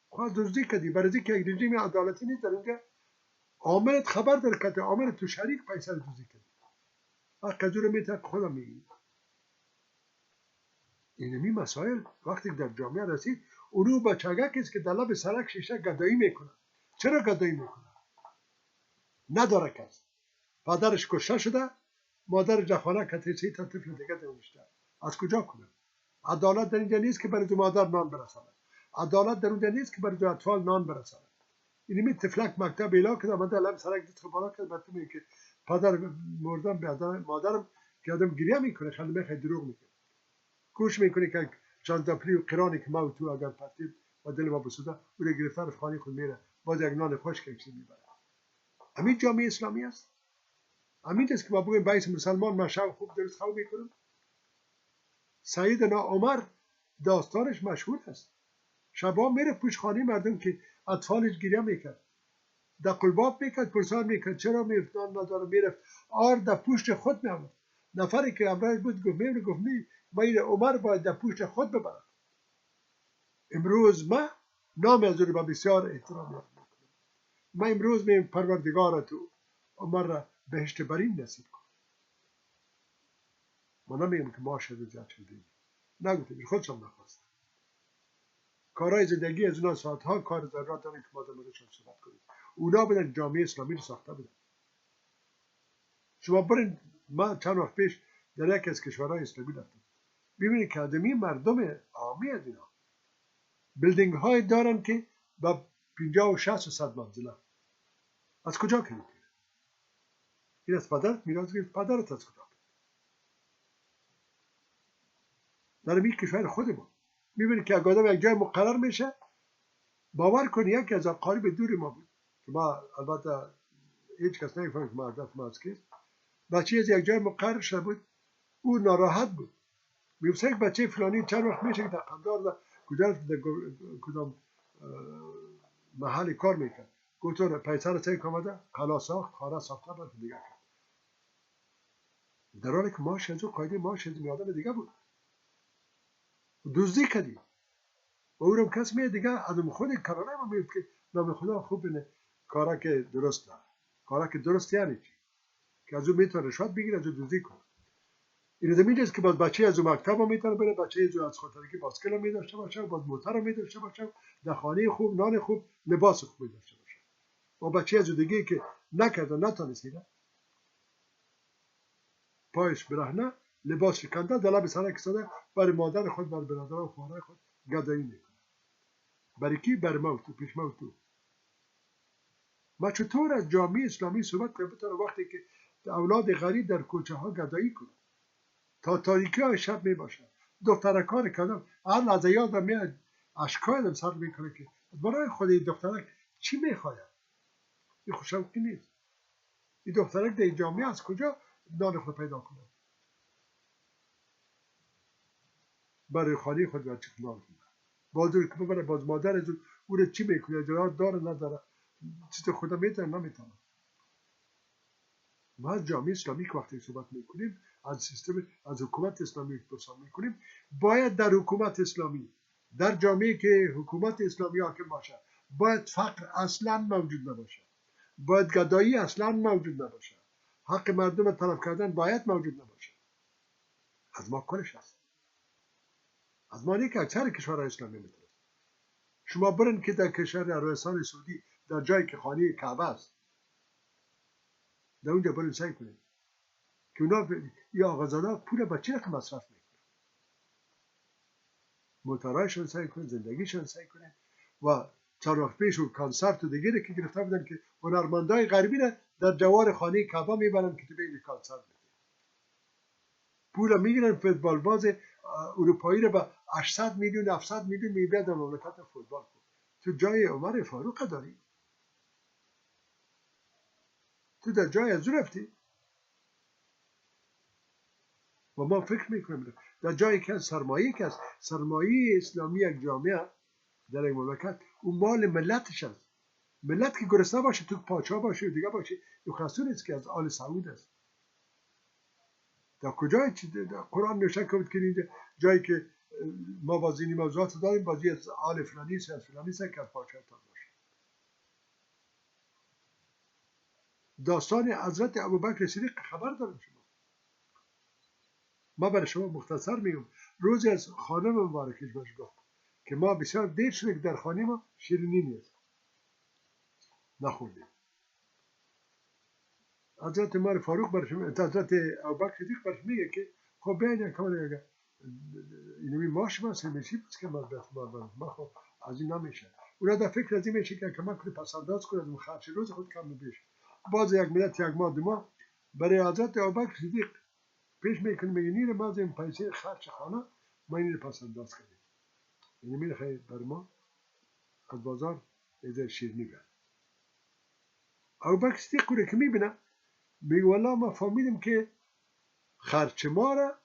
خواهد دزدی کردی. برای اینکه یک رژیم عدالتی نیست در اینجا عاملت خبر داره که عامل تو شریک پیسه رو دوزی کردی. قدر میتر خودم میگی. اینمی مسائل وقتی در جامعه رسید اونو بچگک است که در لب سرک شیشه گدایی میکنه. چرا گدایی میکنه؟ نداره کس. پدرش کشته شده، مادر جفانه کتی سی تا طفل دیگه دونشته. از کجا کنه؟ عدالت در اینجا نیست که برای تو مادر نان برسانه. عدالت در اونجا نیست که برای تو اطفال نان برسانه. اینمی طفلک مکتب ایلا که من در لب سرک دست بالا کرد بعد میگه که پدر مردم به مادرم که آدم گریه میکنه خیلی خیلی دروغ میگه. کوش میکنه که چندپلی و قرانی که ما و تو اگر پرتیم و دل ما بسوده او رو گرفتار خانه خود میره باز یک نان خوش کسی میبره. همین جامعه اسلامی است. همین است که ما بگویم باعث مسلمان من شب خوب درست خواب میکنم. سیدنا عمر داستانش مشهور است. شبا میره پشت خانه مردم که اطفالش گریه میکرد. در قلباب میکرد پرسان میکرد چرا میرفت نان نداره میرفت آر در پشت خود میامد. نفری که امروز بود گفت نی باید عمر باید در پشت خود ببرد. امروز ما نام از او بسیار احترام یاد میکنم. ما امروز میگیم پروردگار تو عمر را بهشت برین نصیب کن. ما نمیگیم که ما شده زیاد شدیم. نگوتیم خودشم نخواست. کارهای زندگی از اونا ساعتها کار ضرورت دارن که ما در موردشان صحبت کنیم. اونا بدن جامعه اسلامی رو ساخته بدن. شما برین ما چند وقت پیش در یکی از کشورهای اسلامی رفتم. ببینید که آدمی مردم عامی از اینا بیلدینگ های دارن که با 50 و 60 و 100 منزله. از کجا کنید؟ این از پدرت میراث گرفت. پدرت از کجا؟ در این کشور خودمون میبینید که اگه آدم یک جای مقرر میشه باور کنی یکی از اقارب دوری ما بود که ما البته هیچ کس نمیفهمه که هدف ما از کیست. بچه از یک جای مقرر شده بود او ناراحت بود. میگفت یک بچه فلانی چند وقت میشه که در قندار کدام محل کار میکرد. گفتم پیسر سه کامده قلا ساخت خانه ساخته بود دیگه کرد. در حالی که ماش از او قاعده ماش از آدم دیگه بود. دزدی کردی. و او رو کس میاد دیگه آدم خود کارانه ما میگه که نام خدا خوب بینه کارا که درست نه. کارا که درست یعنی چی؟ که از او میتونه رشوت بگیره از او دزدی کنه. این زمینه که باز بچه از او مکتب میتونه بره بچه از او از خاطرکی باسکل می داشته باشه باز موتور می داشته باشه در خانه خوب نان خوب لباس خوب می داشته باشه. و بچه از او دیگه که نکرده نتونسته پایش برهنه لباس شکنده در لب سرک ساده برای مادر خود برای برادر و خواهر خود گدایی میکنه. برای کی؟ برای موت و پیش موت. ما چطور از جامعه اسلامی صحبت کنیم بتونه وقتی که اولاد غریب در کوچه ها گدایی کنه تا تاریکی های شب می باشد. دخترکان کدام هر لحظه یادم میاد اشکایدم سر میکنه که برای خود این دخترک چی میخواید؟ این خوشم که نیست. این دخترک در جامعه از کجا نان خود پیدا کنه؟ برای خانه خود بچه نان کنه. بازور که ببره باز مادر از او رو چی میکنه؟ اجرات داره نداره؟ چیز خدا میتونه نمیتونه. ما از جامعه اسلامی که وقتی صحبت میکنیم از سیستم از حکومت اسلامی بحث میکنیم باید در حکومت اسلامی در جامعه که حکومت اسلامی حاکم باشه باید فقر اصلا موجود نباشه. باید گدایی اصلا موجود نباشه. حق مردم طلب کردن باید موجود نباشه. از ما کارش هست. از ما نیست که اکثر کشورهای اسلامی میتونه. شما برن که در کشور عربستان سعودی در جایی که خانه کعبه است در اونجا برن سعی کنید که اونا یا آقازادا پول بچه را مصرف میکنن. موتورایشون سعی کنن زندگیشون سعی کنن و چند وقت پیش کانسرت و دیگه که گرفته بودن که هنرمندای غربی را در جوار خانه کعبه میبرن که تو بری کانسرت بده. پول میگیرن فوتبال باز اروپایی را به 800 میلیون 700 میلیون میبرن در مملکت فوتبال کن. تو جای عمر فاروق داری؟ تو در جای از رفتی؟ و ما فکر میکنیم در جایی که سرمایه که است سرمایه اسلامی یک جامعه در یک مملکت اون مال ملتش است. ملت که گرسنه باشه تو پاچا باشه و دیگه باشه این خاصون است که از آل سعود است. در کجای قرآن نوشته که اینجا جایی که ما بازی این موضوعات داریم بازی از آل فلانی است از فلانی است که از پاچا تا باشه. داستان حضرت ابوبکر صدیق خبر داریم شما ما برای شما مختصر میگم. روزی از خانم مبارکش بهش گفت که ما بسیار دیر شده که در خانه ما شیرینی نیست نخوردیم. حضرت عمر فاروق برش حضرت ابوبکر صدیق برش میگه که خب بیاین کار اگر اینمی ماش ما سمیشی پس که ما ما خب از این نمیشه. اونا در فکر از این میشه که کمک کنه پس انداز کنه از اون خرچ روز خود کم بشه. باز یک مدت یک ماه دو ماه برای حضرت ابوبکر صدیق پیش میکنه میگه نیره ما از این پیسه خرچ خانه ما این پس انداز کنیم. یعنی میره خیلی بر ما از بازار از شیرینی بیاد. ابوبکر صدیق کوره که میبینه میگه والله ما فهمیدیم که خرچ ما را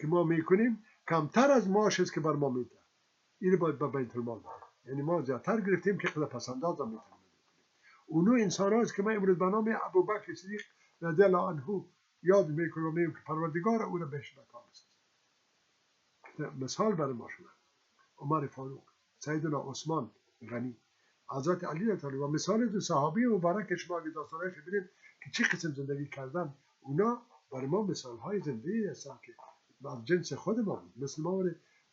که ما میکنیم کمتر از معاش است که بر ما میده. این باید به بیت المال داریم. یعنی ما زیادتر گرفتیم که خود پس انداز هم میتونیم بکنیم. اونو انسان هاست که من امروز به نام ابوبکر صدیق رضی الله عنه یاد میکنم و میگم که پروردگار او را بهش مکان بسازد. مثال برای ما شدن عمر فاروق، سیدنا عثمان غنی، حضرت علی رضی الله عنه و مثال دو صحابی مبارک شما اگه داستانهایش ببینید که چه قسم زندگی کردن، اونا برای ما مثال های زندگی هستن که از جنس خود ما بود. مثل ما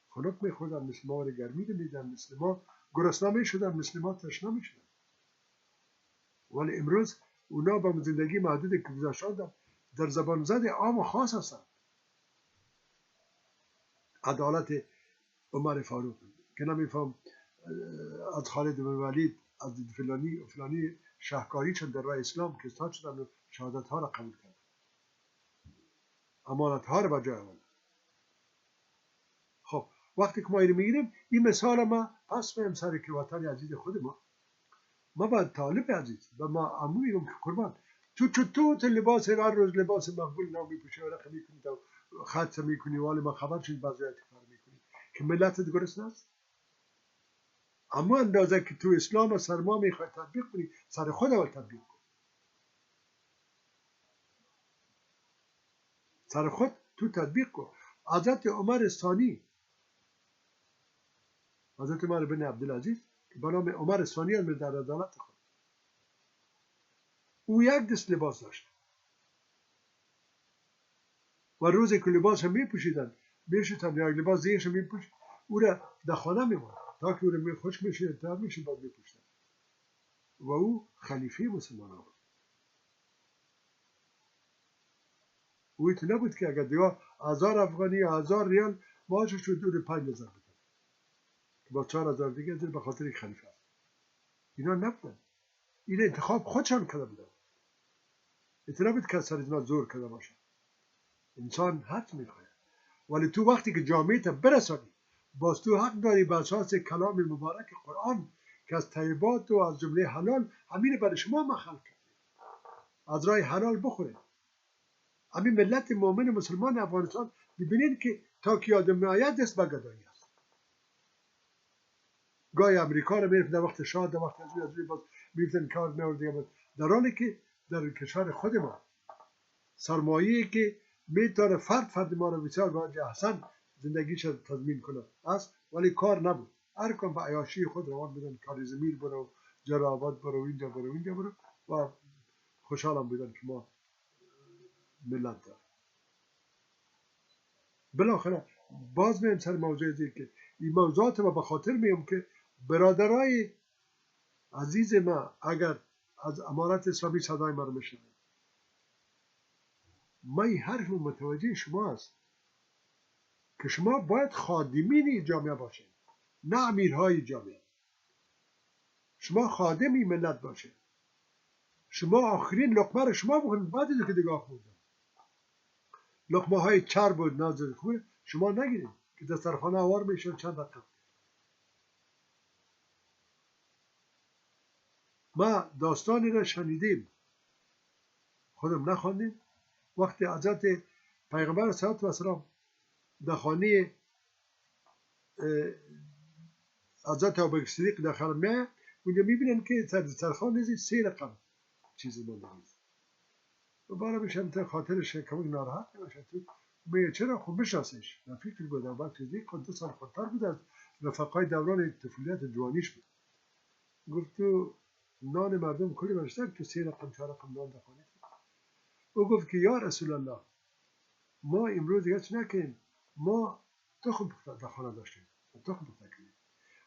خنک میخوردن، مثل ما گرمی میدیدن، مثل ما گرسنه میشدن، مثل ما تشنه میشدن. ولی امروز اونا با زندگی محدودی که گذاشتن در زبان زد عام و خاص هستن. عدالت عمر فاروق که نمیفهم از خالد بن ولید از فلانی و فلانی شهکاری شد در راه اسلام که استاد شدن و شهادت ها را قبول کردن، امانت ها را به جای آوردن. خب وقتی که ما اینو میگیریم این مثال ما پس به سر که وطن عزیز خود ما باید طالب عزیز و ما عمو میگم که قربان تو لباس هر روز لباس مقبول نمیپوشی و رقم میکنی و خرچ میکنی و ما خبر شد بعضی کار میکنی که ملت گرسنه است. اما اندازه که تو اسلام و سر ما میخوای تطبیق کنی سر خود اول تطبیق کن. سر خود تو تطبیق کن. حضرت عمر ثانی، حضرت عمر بن عبدالعزیز که به نام عمر ثانی هم در عدالت خود، او یک دست لباس داشت و روزی که لباس هم میپوشیدن میشتن یا لباس زیرش هم میپوشید او را در خانه میموند تا که او را خوش میشه تر میشه باید میپوشیدن و او خلیفه مسلمان بود. او تو نبود که اگر دیگه 1000 افغانی یا 1000 ریال معاشش رو دور 5000 بده که با 4000 دیگه به خاطر خلیفه است. اینا نبودن، این انتخاب خودشان کرده بودن. این نبود که سر اینا زور کرده باشه. انسان حق میخواد ولی تو وقتی که جامعه تا برسانی باز تو حق داری به اساس کلام مبارک قرآن که از طیبات و از جمله حلال همین برای شما ما خلق کردیم، از راه حلال بخورید. همین ملت مؤمن مسلمان افغانستان ببینید که تا که یادم میآید دست به گدایی است. گاهی امریکا رو میرفت در وقت شاه، در وقت از روی باز میرفتن کار میآورد، در حالی که در کشور خود ما سرمایه‌ای که میتونه فرد ما رو بسیار با احسن زندگیش تضمین کنه است ولی کار نبود. هر کم به عیاشی خود روان بودن، کار زمین برو، جرابات برو، اینجا برو و خوشحالم بودن که ما ملت داریم. بالاخره باز میم سر موضوع دیگه که این موضوعات ما به خاطر میام که برادرای عزیز ما اگر از امارت اسلامی صدای ما رو میشنن، ما این حرف متوجه شما است که شما باید خادمین جامعه باشید نه امیرهای جامعه. شما خادمی ملت باشید. شما آخرین لقمه رو شما بخورید بعد که دیگه خوردن. لقمه های چرب و نازل خوره شما نگیرید که دسترخوان آوار میشن چند دقیقه. ما داستانی را شنیدیم خودم نخواندیم وقتی حضرت پیغمبر صلی الله علیه و سلم در خانه حضرت ابوبکر صدیق داخل میاد اونجا میبینن که سرخان نیزی 3 رقم چیزی مونده نیست و بارا میشم تا خاطرش کمی ناراحت نمیشه. تو میگه چرا خب بشناسش. من فکر بودم ابوبکر صدیق خود 2 سال خودتر بود از رفقای دوران طفولیت جوانیش بود. گفت تو نان مردم کلی برشتر تو 3 رقم 4 رقم نان دخانه. او گفت که یا رسول الله ما امروز دیگه چی نکنیم، ما تخم در خانه داشتیم، تخم پخته کنیم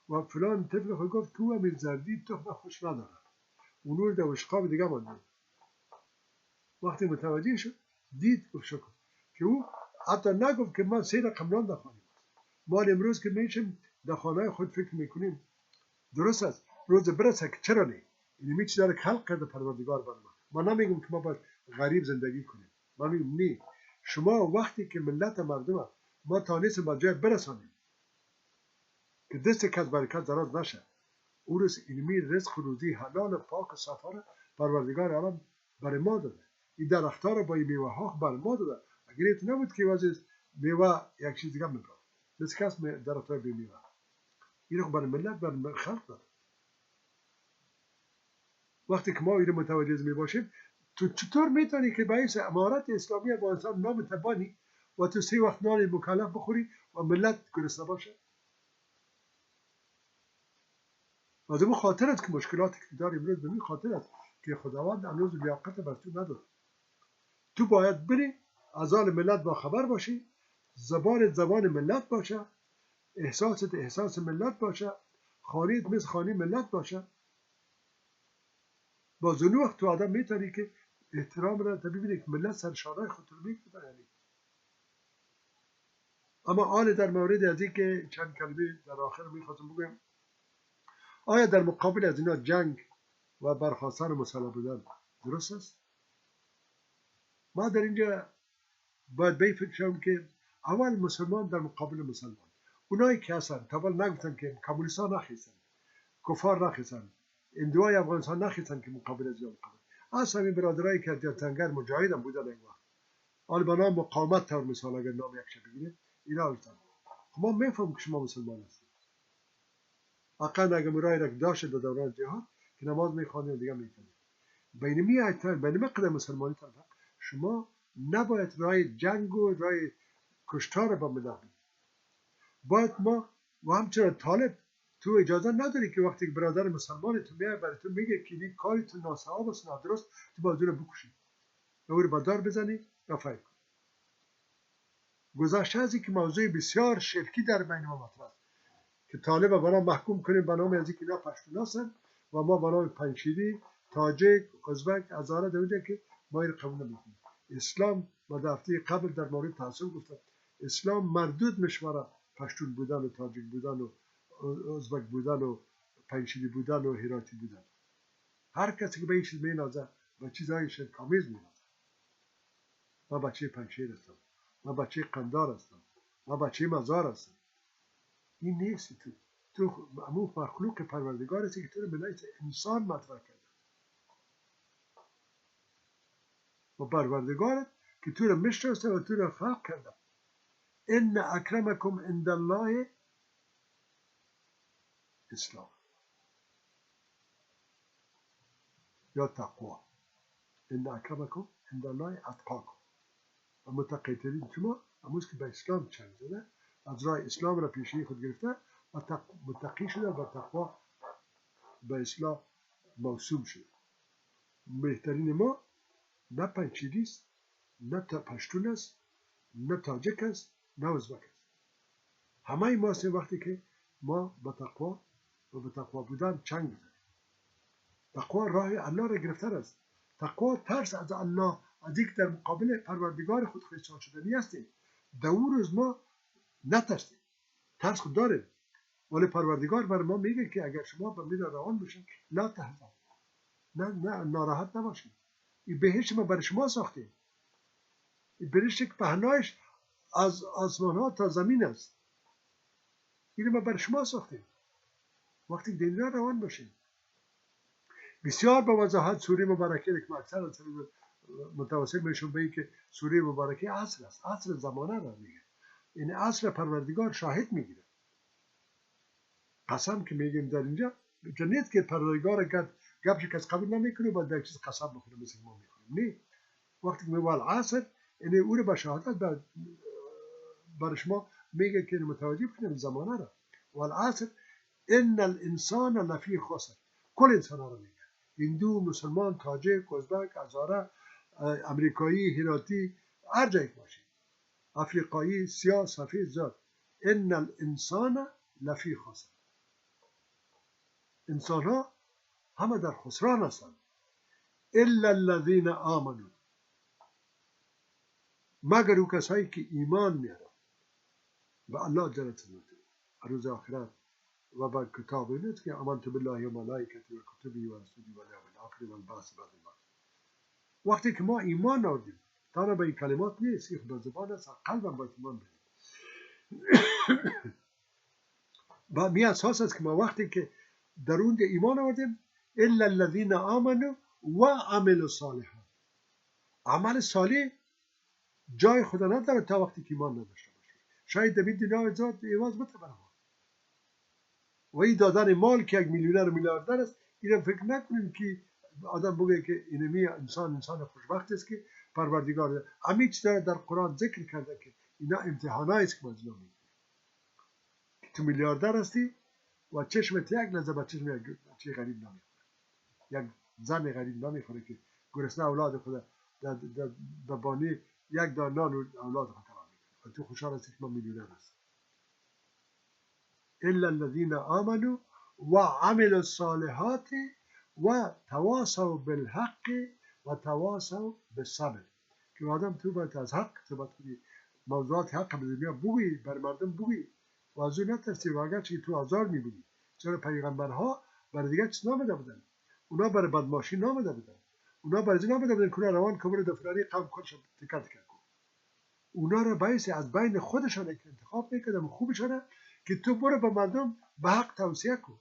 و فلان طفل خود گفت تو امیر زردی تخم خوش نداره، اونو در اشقاب دیگه مانده. وقتی متوجه شد دید گفت شکر که او حتی نگفت که ما 3 رقم نان در خانه ما امروز که میشیم در خانه خود فکر میکنیم درست است روز برسه که چرا نه، این چیزا رو خلق کرده پروردگار بر ما نمیگم که ما باید غریب زندگی کنیم، ما میگم نه، شما وقتی که ملت مردم ما تانیستیم با جای برسانیم که دست کس برکت دراز نشه، او روز علمی رزق و روزی حلال پاک و صافا را پروردگار عالم برای ما داده. این درختها را با این میوه ها برای ما داده. اگر این نبود که واسه میوه یک چیز دیگه میبرد، مثل کس درختهای بی میوه این را برای ملت برای خلق داده. وقتی که ما این متوجه میباشیم تو چطور میتونی که باعث امارت اسلامی افغانستان نام تبانی و تو 3 وقت نان مکلف بخوری و ملت گرسنه باشه؟ از اون خاطر است که مشکلاتی که داریم امروز به این خاطر است که خداوند هنوز لیاقت بر تو نداد. تو باید بری از حال ملت با خبر باشی، زبان ملت باشه، احساست احساس ملت باشه، خانیت مثل خانی ملت باشه. با اون وقت تو آدم میتونی که احترام را ببینی که ملت سر شانه خود رو میکنه. یعنی اما آن در مورد از این که چند کلمه در آخر میخواستم بگم، آیا در مقابل از اینا جنگ و برخواستن مسلح بودن درست است؟ ما در اینجا باید بفکرم که اول مسلمان در مقابل مسلمان، اونایی که هستن اول نگفتن که کمونیستان نخیستن، کفار نخیستن، هندوهای افغانستان نخیستن که مقابل از اینا مقابل اصلا این برادرایی که در تنگر مجاهد هم بودن این وقت آلبانا مقاومت طور مثال اگر نام یک شب بگیرید اینا هستن. خب ما میفهم که شما مسلمان هستید، اقلا اگر مرای را داشت در دوران جهاد که نماز میخوانید دیگه میکنید بینمی ایتان بینمی قدم مسلمانی طرف شما نباید رای جنگ و رای کشتار با ملت باید ما و همچنان طالب تو اجازه نداری که وقتی برادر مسلمان تو میاد برای تو میگه که این کاری تو ناسواب است نادرست تو باید اون رو بکشی یا اون رو بدار بزنی یا فیر کنی. گذشته از که موضوع بسیار شرکی در بین ما مطرح است که طالب بنا محکوم کنیم به نام از اینکه اینا پشتون هستن و ما به نام پنجشیری، تاجک، ازبک، هزاره در اونجا که ما این قبول نمیکنیم. اسلام ما در هفته قبل در مورد تعصب گفتم اسلام مردود میشماره پشتون بودن و تاجک بودن و ازبک بودن و پنجشیری بودن و هراتی بودن. هر کسی که به این چیز مینازه به چیزهای شرک‌آمیز مینازه. ما بچه پنجشیر هستم، ما بچه قندار هستم، ما بچه مزار هستم. این نیستی تو امو مخلوق پروردگار هستی که تو رو به لحاظ انسان مطرح کرده و پروردگارت که تو رو میشناسه و تو رو خلق کرده. ان اکرمکم عند الله اسلام یا تقوا. ان اکرمکم عند الله اتقاکم. و متقی‌ترین شما امروز که به اسلام چنگ زده از راه اسلام را پیشی خود گرفته و متقی شده و تقوا به اسلام موسوم شده. بهترین ما نه پنجشیری است، نه پشتون است، نه تاجک است، نه ازبک است. همه ما هستیم وقتی که ما به تقوا و به تقوا بودن چنگ بزنیم. تقوا راه الله را گرفتن است. تقوا ترس از الله، از اینکه در مقابل پروردگار خود خیسان شدنی هستیم. در اون روز ما نترسیم، ترس خود داریم، ولی پروردگار بر ما میگه که اگر شما به میرا روان بشین لا تحزن، نه ناراحت نباشید. این بهشت ما برای شما ساختیم. این بهشت که پهنایش از آسمان ها تا زمین است. این ما برای شما ساختیم. وقتی دین را روان باشید. بسیار با وضاحت سوره مبارکه که اکثر متوسل میشون به این که سوره مبارکه عصر است، عصر زمانه را میگه. این عصر پروردگار شاهد میگیره. قسم که میگیم در اینجا نیست که پروردگار گپش کس قبول نمیکنه باید در چیز قسم بخوره مثل ما میکنیم. نه، وقتی که میگه العصر یعنی او رو به شهادت برای شما میگه که متوجه کنیم زمانه را. والعصر ان الانسان لفی خسر. کل انسان ها رو میگه، هندو، مسلمان، تاجک، ازبک، هزاره، امریکایی، هراتی، هر جایی باشید. افریقایی سیاه سفید زد ان الانسان لفی خسر. انسان ها همه در خسران هستند الا الذین آمنوا، مگر او کسایی که ایمان میارن به الله جل جلاله، روز آخرت و به کتاب اینه که آمنت بالله و ملائکته و کتبه و رسوله و الیوم الاخر و البعث بعد الموت. وقتی که ما ایمان آوردیم، تنها به این کلمات نیست، این به زبان است، قلبم باید ایمان بدیم. و می اساس است که ما وقتی که درون ایمان آوردیم الا الذین آمنوا و عملوا الصالحات، عمل صالح جای خدا نداره تا وقتی که ایمان نداشته باشه. شاید در این دنیا ذات ایواز بتونه و این دادن مال که یک میلیونر و میلیاردر است، اینم فکر نکنیم که آدم بگه که اینمی انسان خوشبخت است که پروردگار داره. همین چیزا در قرآن ذکر کرده که اینا امتحانایی است که ما از اینا میگیریم. تو میلیاردر هستی و چشمت یک لحظه به چشم یک بچه غریب نمیخوره، یک زن غریب نمیخوره که گرسنه اولاد خود در بانی یک دانه نان اولاد خود تمام میکنه و تو خوشحال هستی که ما میلیونر هستی. الا الذين آمنوا وعملوا الصالحات وتواصوا بالحق وتواصوا بالصبر. که آدم تو باید از حق صحبت کنی، موضوعات حق به دنیا بگویی، بر مردم بگویی و از اون نترسی و اگرچه تو آزار میبینی. چرا پیغمبرها برای دیگر چیز نامده بودن، اونا برای بدماشی نامده بودن، اونا برای این نامده بودن که اونا روان کبر دفراری قوم خودشون تکت کرد. اونا را باعث از بین خودشان انتخاب میکردن خوبشانه که تو برو به مردم به حق توصیه کن،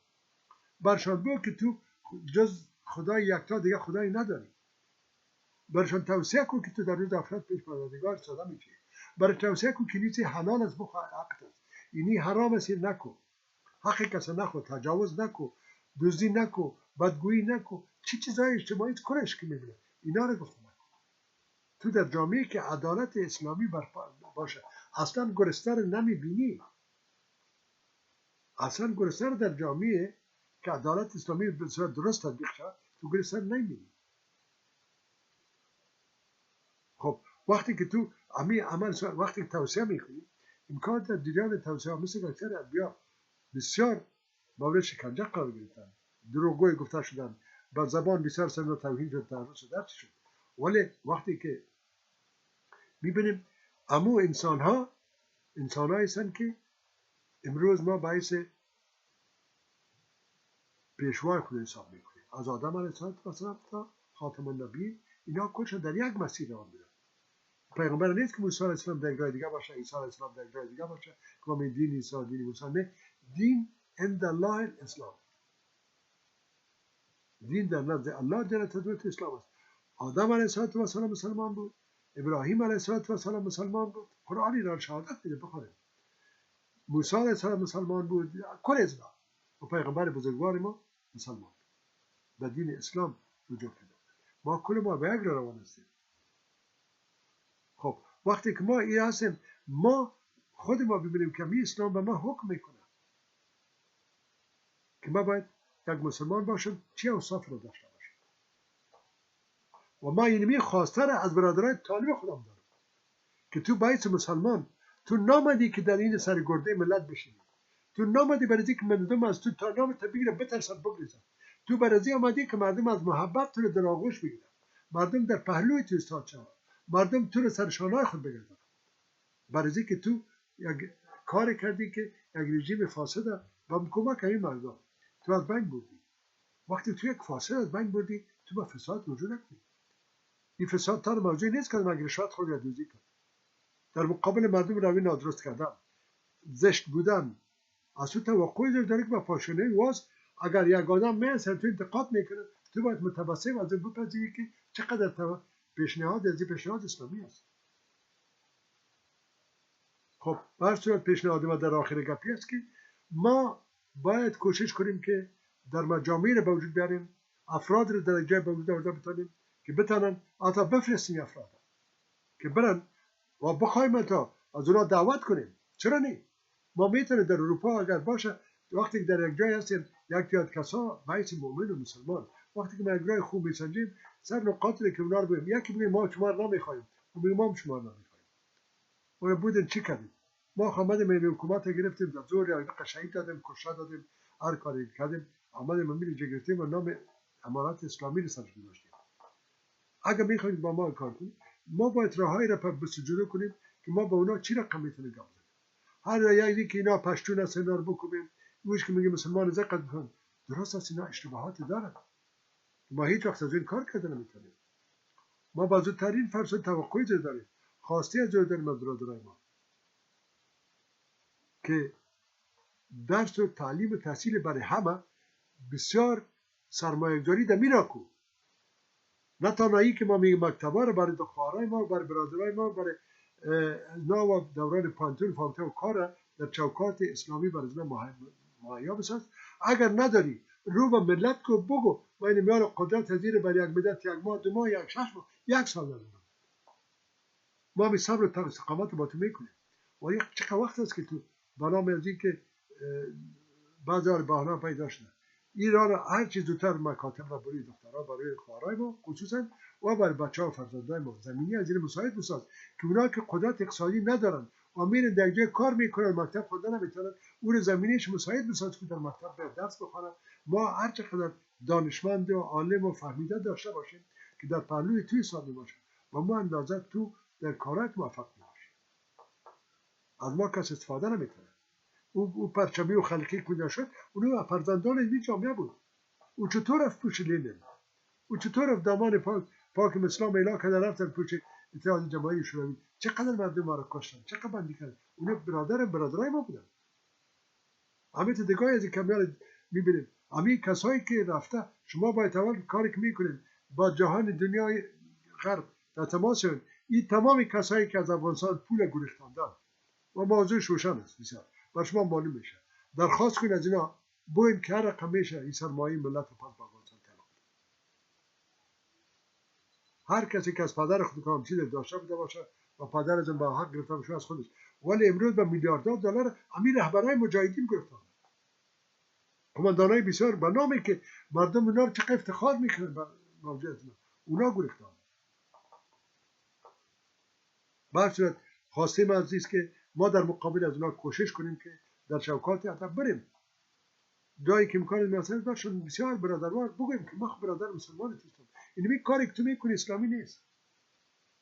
برشان بگو که تو جز خدای یکتا دیگه خدایی نداری، برشان توصیه کن که تو در روز آخرت پیش پروردگار ساده میشی، برای توصیه کن که نیچه حلال است بخوا حق است، اینی حرام است نکن، حق کسی نخو، تجاوز نکن، دزدی نکن، بدگویی نکن، چی چیزای اجتماعی کنش که میبینه اینا رو گفتم. تو در جامعه که عدالت اسلامی برپا باشه اصلا گرسنه رو نمیبینی، اصلا گرسنه در جامعه که عدالت اسلامی به صورت درست تطبیق شد تو گرسنه نمیبینی. خب وقتی که تو عمل وقتی که توصیه میکنی، امکان در جریان توصیه مثل که اکثر انبیا بسیار مورد شکنجه قرار گرفتن، دروغگوی گفته شدن، با زبان بسیار سن توهین شد، تعرض شد، شد. ولی وقتی که میبینیم امو انسان‌هایی هستند که امروز ما باعث پیشوای خود حساب میکنیم، از آدم علیه السلام تا خاتم النبیین اینا کلشون در یک مسیر راه میرن. پیغمبر نیست که موسی علیه السلام در جای دیگه باشه، عیسی علیه السلام در جای دیگه باشه، که ما دین عیسی دین موسی، نه، دین عند الله الاسلام، دین در نزد الله جل جلاله اسلام است. آدم علیه السلام مسلمان بود، ابراهیم علیه السلام مسلمان بود، قرآنی را شهادت میده بخوریم، موسی علیه السلام مسلمان بود، کل اسلام و پیغمبر بزرگوار ما مسلمان به دین اسلام رجوع کرده. ما کل ما به یک روان هستیم. خب وقتی که ما این هستیم، ما خود ما ببینیم که می اسلام به ما حکم میکنه که ما باید یک مسلمان باشم چه اوصاف رو داشته باشم و ما اینمی خواسته را از برادرای طالب خودم دارم که تو باید مسلمان، تو نامدی که در این سرگرده ملت بشینی، تو نامدی برای که مردم از تو تا نام تا بگیره بترسن بگریزن، تو برای آمدی که مردم از محبت تو رو در آغوش بگیرن، مردم در پهلوی تو استاد شوند، مردم تو رو سر شانه‌های خود بگردن، برای که تو یک کار کردی که یک رژیم فاسد با کمک این مردم تو از بین بردی. وقتی تو یک فاسد از بین بردی، تو با فساد رجوع نکنی. این فساد تا موضوعی نیست که مگر رشوت خود یا دزدی کنی، در مقابل مردم روی نادرست کردن، زشت بودن، از تو توقعی داری که با پاشنه واس اگر یک آدم مثلا تو انتقاد میکنه، تو باید متبسم از این بپذیری که چقدر پیشنهاد از این پیشنهاد اسلامی است. خب بر صورت پیشنهاد ما در آخر گپی است که ما باید کوشش کنیم که در مجامعی رو به وجود بیاریم، افراد رو در جای به وجود آورده بتانیم که بتانن آتا بفرستیم افراد که برن و بخوایم تا از اونا دعوت کنیم. چرا نه؟ ما میتونه در اروپا اگر باشه، وقتی در یک جای هستیم یک تعداد کسا باعث مؤمن و مسلمان، وقتی که ما یک جای خوب میسنجیم سر نقاطی که اونا رو بگیم، یکی بگیم ما شما رو نمیخوایم، و بگیم ما شما رو نمیخوایم، اون بودن چی کردیم؟ ما آمدیم این حکومت گرفتیم، در زور یا شهید دادیم، کشته دادیم، هر کاری کردیم، آمدیم امیر گرفتیم و نام امارت اسلامی رو سرش گذاشتیم. اگر میخواید با ما کار کنید، ما باید راههایی را بسجوده کنیم که ما با اونا چی رقم میتونیم گپ بزنیم. هر یکی که اینا پشتون است اینا رو بکنیم، اوش که میگه مسلمان زقت بکن، درست است اینا اشتباهات دارن. ما هیچ وقت از این کار کردن نمیتونیم. ما با زودترین فرصت توقعی داریم، خواسته از داریم از برادرای ما که درس و تعلیم و تحصیل برای همه بسیار سرمایه‌گذاری در میراکو. نه تنهایی که ما میگیم مکتبا رو برای دخترای ما، برای برادرای ما، برای اینا و دوران پانتون فاکتور کار در چوکات اسلامی برای اینا مهیا بساز. اگر نداری رو به ملت کو بگو ما این میان قدرت زیر برای یک مدت، یک ماه، دو ماه، یک 6 ماه، یک سال داریم. ما می صبر و استقامت با تو میکنیم. و یک چقدر وقت است که تو بنا از این که بازار بهانه پیدا شده ایران هر چیز زودتر مکاتب را برای دخترها، برای خواهرای ما خصوصا و برای بچه‌ها و فرزندای ما زمینی از این مساعد بساز که اونا که قدرت اقتصادی ندارن و میرن در جای کار میکنن، مکتب خوندن نمیتونن، اون زمینیش مساعد بساز که در مکتب به درس بخونن. ما هر چقدر دانشمند و عالم و فهمیده داشته باشیم که در پهلوی توی سالی باشه و ما اندازه تو در کارات موفق باشیم، از ما کس استفاده نمیکنه. او پرچمی و خلقی کجا شد؟ اونو فرزندان این جامعه بود. او چطور رفت پوش لینن؟ او چطور رفت دامان پاک اسلام اعلان کرده رفتن پوش اتحاد جماهیر شوروی؟ چقدر مردم ما رو کشتن، چقدر بندی کردن. اونا برادرای ما بودن. همه تدگاه از این کمیان میبینیم. همه کسایی که رفته، شما باید اول کاری که میکنید با جهان دنیای غرب در تماس، این تمامی کسایی که از افغانستان پول گریختاندن و موضوعش روشن است بسیار و شما معلوم میشه، درخواست کنید از اینا بوین که هر رقم میشه این سرمایه ملت رو پس با افغانستان طلب. هر کسی که از پدر خود کام چیز داشته بوده باشه و پدر از با حق گرفته باشه از خودش، ولی امروز به میلیاردها دلار همین رهبرای مجاهدین گرفتن، کماندانای بسیار به نامی که مردم اونا رو چقدر افتخار میکنن به موضوع اونا گرفتن. به صورت خواسته من است که ما در مقابل از اونا کوشش کنیم که در شوکات ادب بریم جایی که امکان میاسر داشتن بسیار برادروار بگویم که ما برادر مسلمان هستیم، این کاری که تو میکنی اسلامی نیست.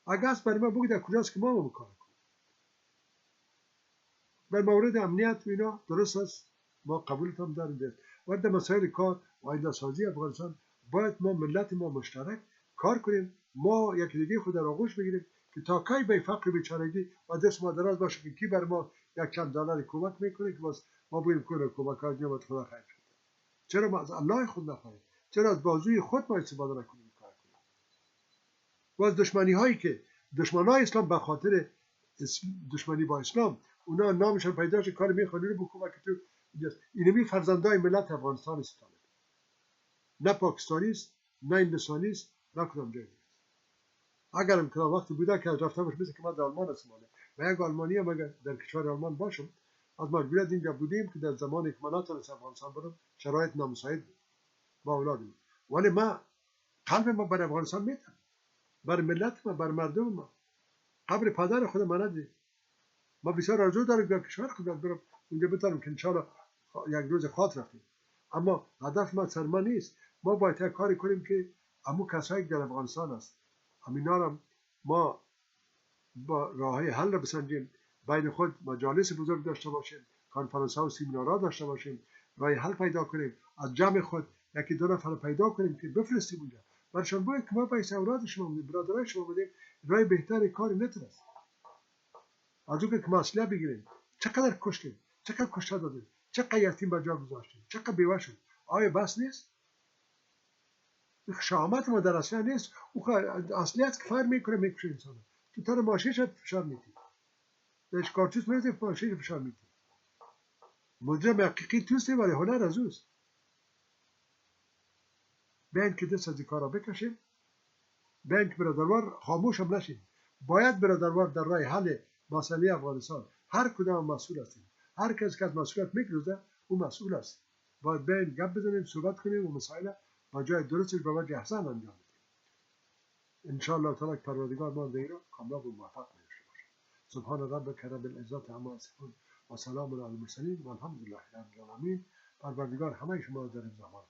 اگه از برای ما بگید در کجاست که ما کار کنیم. در مورد امنیت و اینا درست است، ما قبولت هم داریم. و در مسائل کار و آینده سازی افغانستان باید ما ملت ما مشترک کار کنیم، ما یک دیگه خود در آغوش بگیریم که تا کی به فقر بیچارگی و دست ما دراز باشه که کی بر ما یک چند دلار کمک میکنه که باز ما بگیم کنه کمک ها نعمت خدا خیر شد. چرا ما از الله خود نخواهیم؟ چرا از بازوی خود ما استفاده نکنیم کار کنیم؟ و از دشمنی هایی که دشمنای اسلام به خاطر دشمنی با اسلام اونا نامشون پیدا شد کار میخوان رو بکنه که تو اینمی فرزندای ملت افغانستان است، نه پاکستانی است، نه هندوستانی است، نه کدام جایی است. اگر امکان وقتی بوده که رفتم مثل که ما در آلمان هستم و یک آلمانی هم اگر در کشور آلمان باشم از مجبوریت اینجا بودیم که در زمانی که من نتونستم افغانستان برم شرایط نامساعد بود با اولادم، ولی ما قلب ما بر افغانستان میتم، بر ملت ما، بر مردم ما. قبر پدر خود من ندید. ما بسیار آرزو داریم در کشور خود برم اونجا بتونم که انشاءالله یک روز خاط رفتیم، اما هدف ما سرما نیست. ما باید کاری کنیم که همون کسایی که در افغانستان است همینا را ما با راههای حل را بسنجیم، بین خود مجالس بزرگ داشته باشیم، کنفرانس ها و سیمینارها داشته باشیم، راه حل پیدا کنیم، از جمع خود یکی دو نفر پیدا کنیم که بفرستیم اونجا برشان باید که ما باید اولاد شما بودیم، برادرای شما بودیم، راه بهتری کاری نتونست از اون که مسئله بگیریم. چقدر کشتیم، چقدر کشته دادیم، چقدر یتیم به جا گذاشتیم، چقدر بیوه شد. آیا بس نیست؟ شهامت ما در اصل نیست، او اصلیت که فر میکنه میکشه انسان. تو تر ماشینش فشار میدی، درش کارتوس میزه ماشینش فشار میدی. مجرم حقیقی توسته ولی هنر از اوست. بیاین که دست از این کارا بکشیم، بیاین که برادروار خاموش هم نشیم. باید برادروار در راه حل مسئله افغانستان هر کدام مسئول هستیم. هر کس که از مسئولیت میگذره او مسئول است. باید بیاین گپ بزنیم، صحبت کنیم و مسائل با جای درستش به وجه احسن انجام بدیم. ان شاء الله تعالی پروردگار ما در ایران کامیاب و موفق سبحان ربک رب العزت عما یصفون و سلام علی المرسلین و الحمد لله رب العالمین. پروردگار همه شما در زمان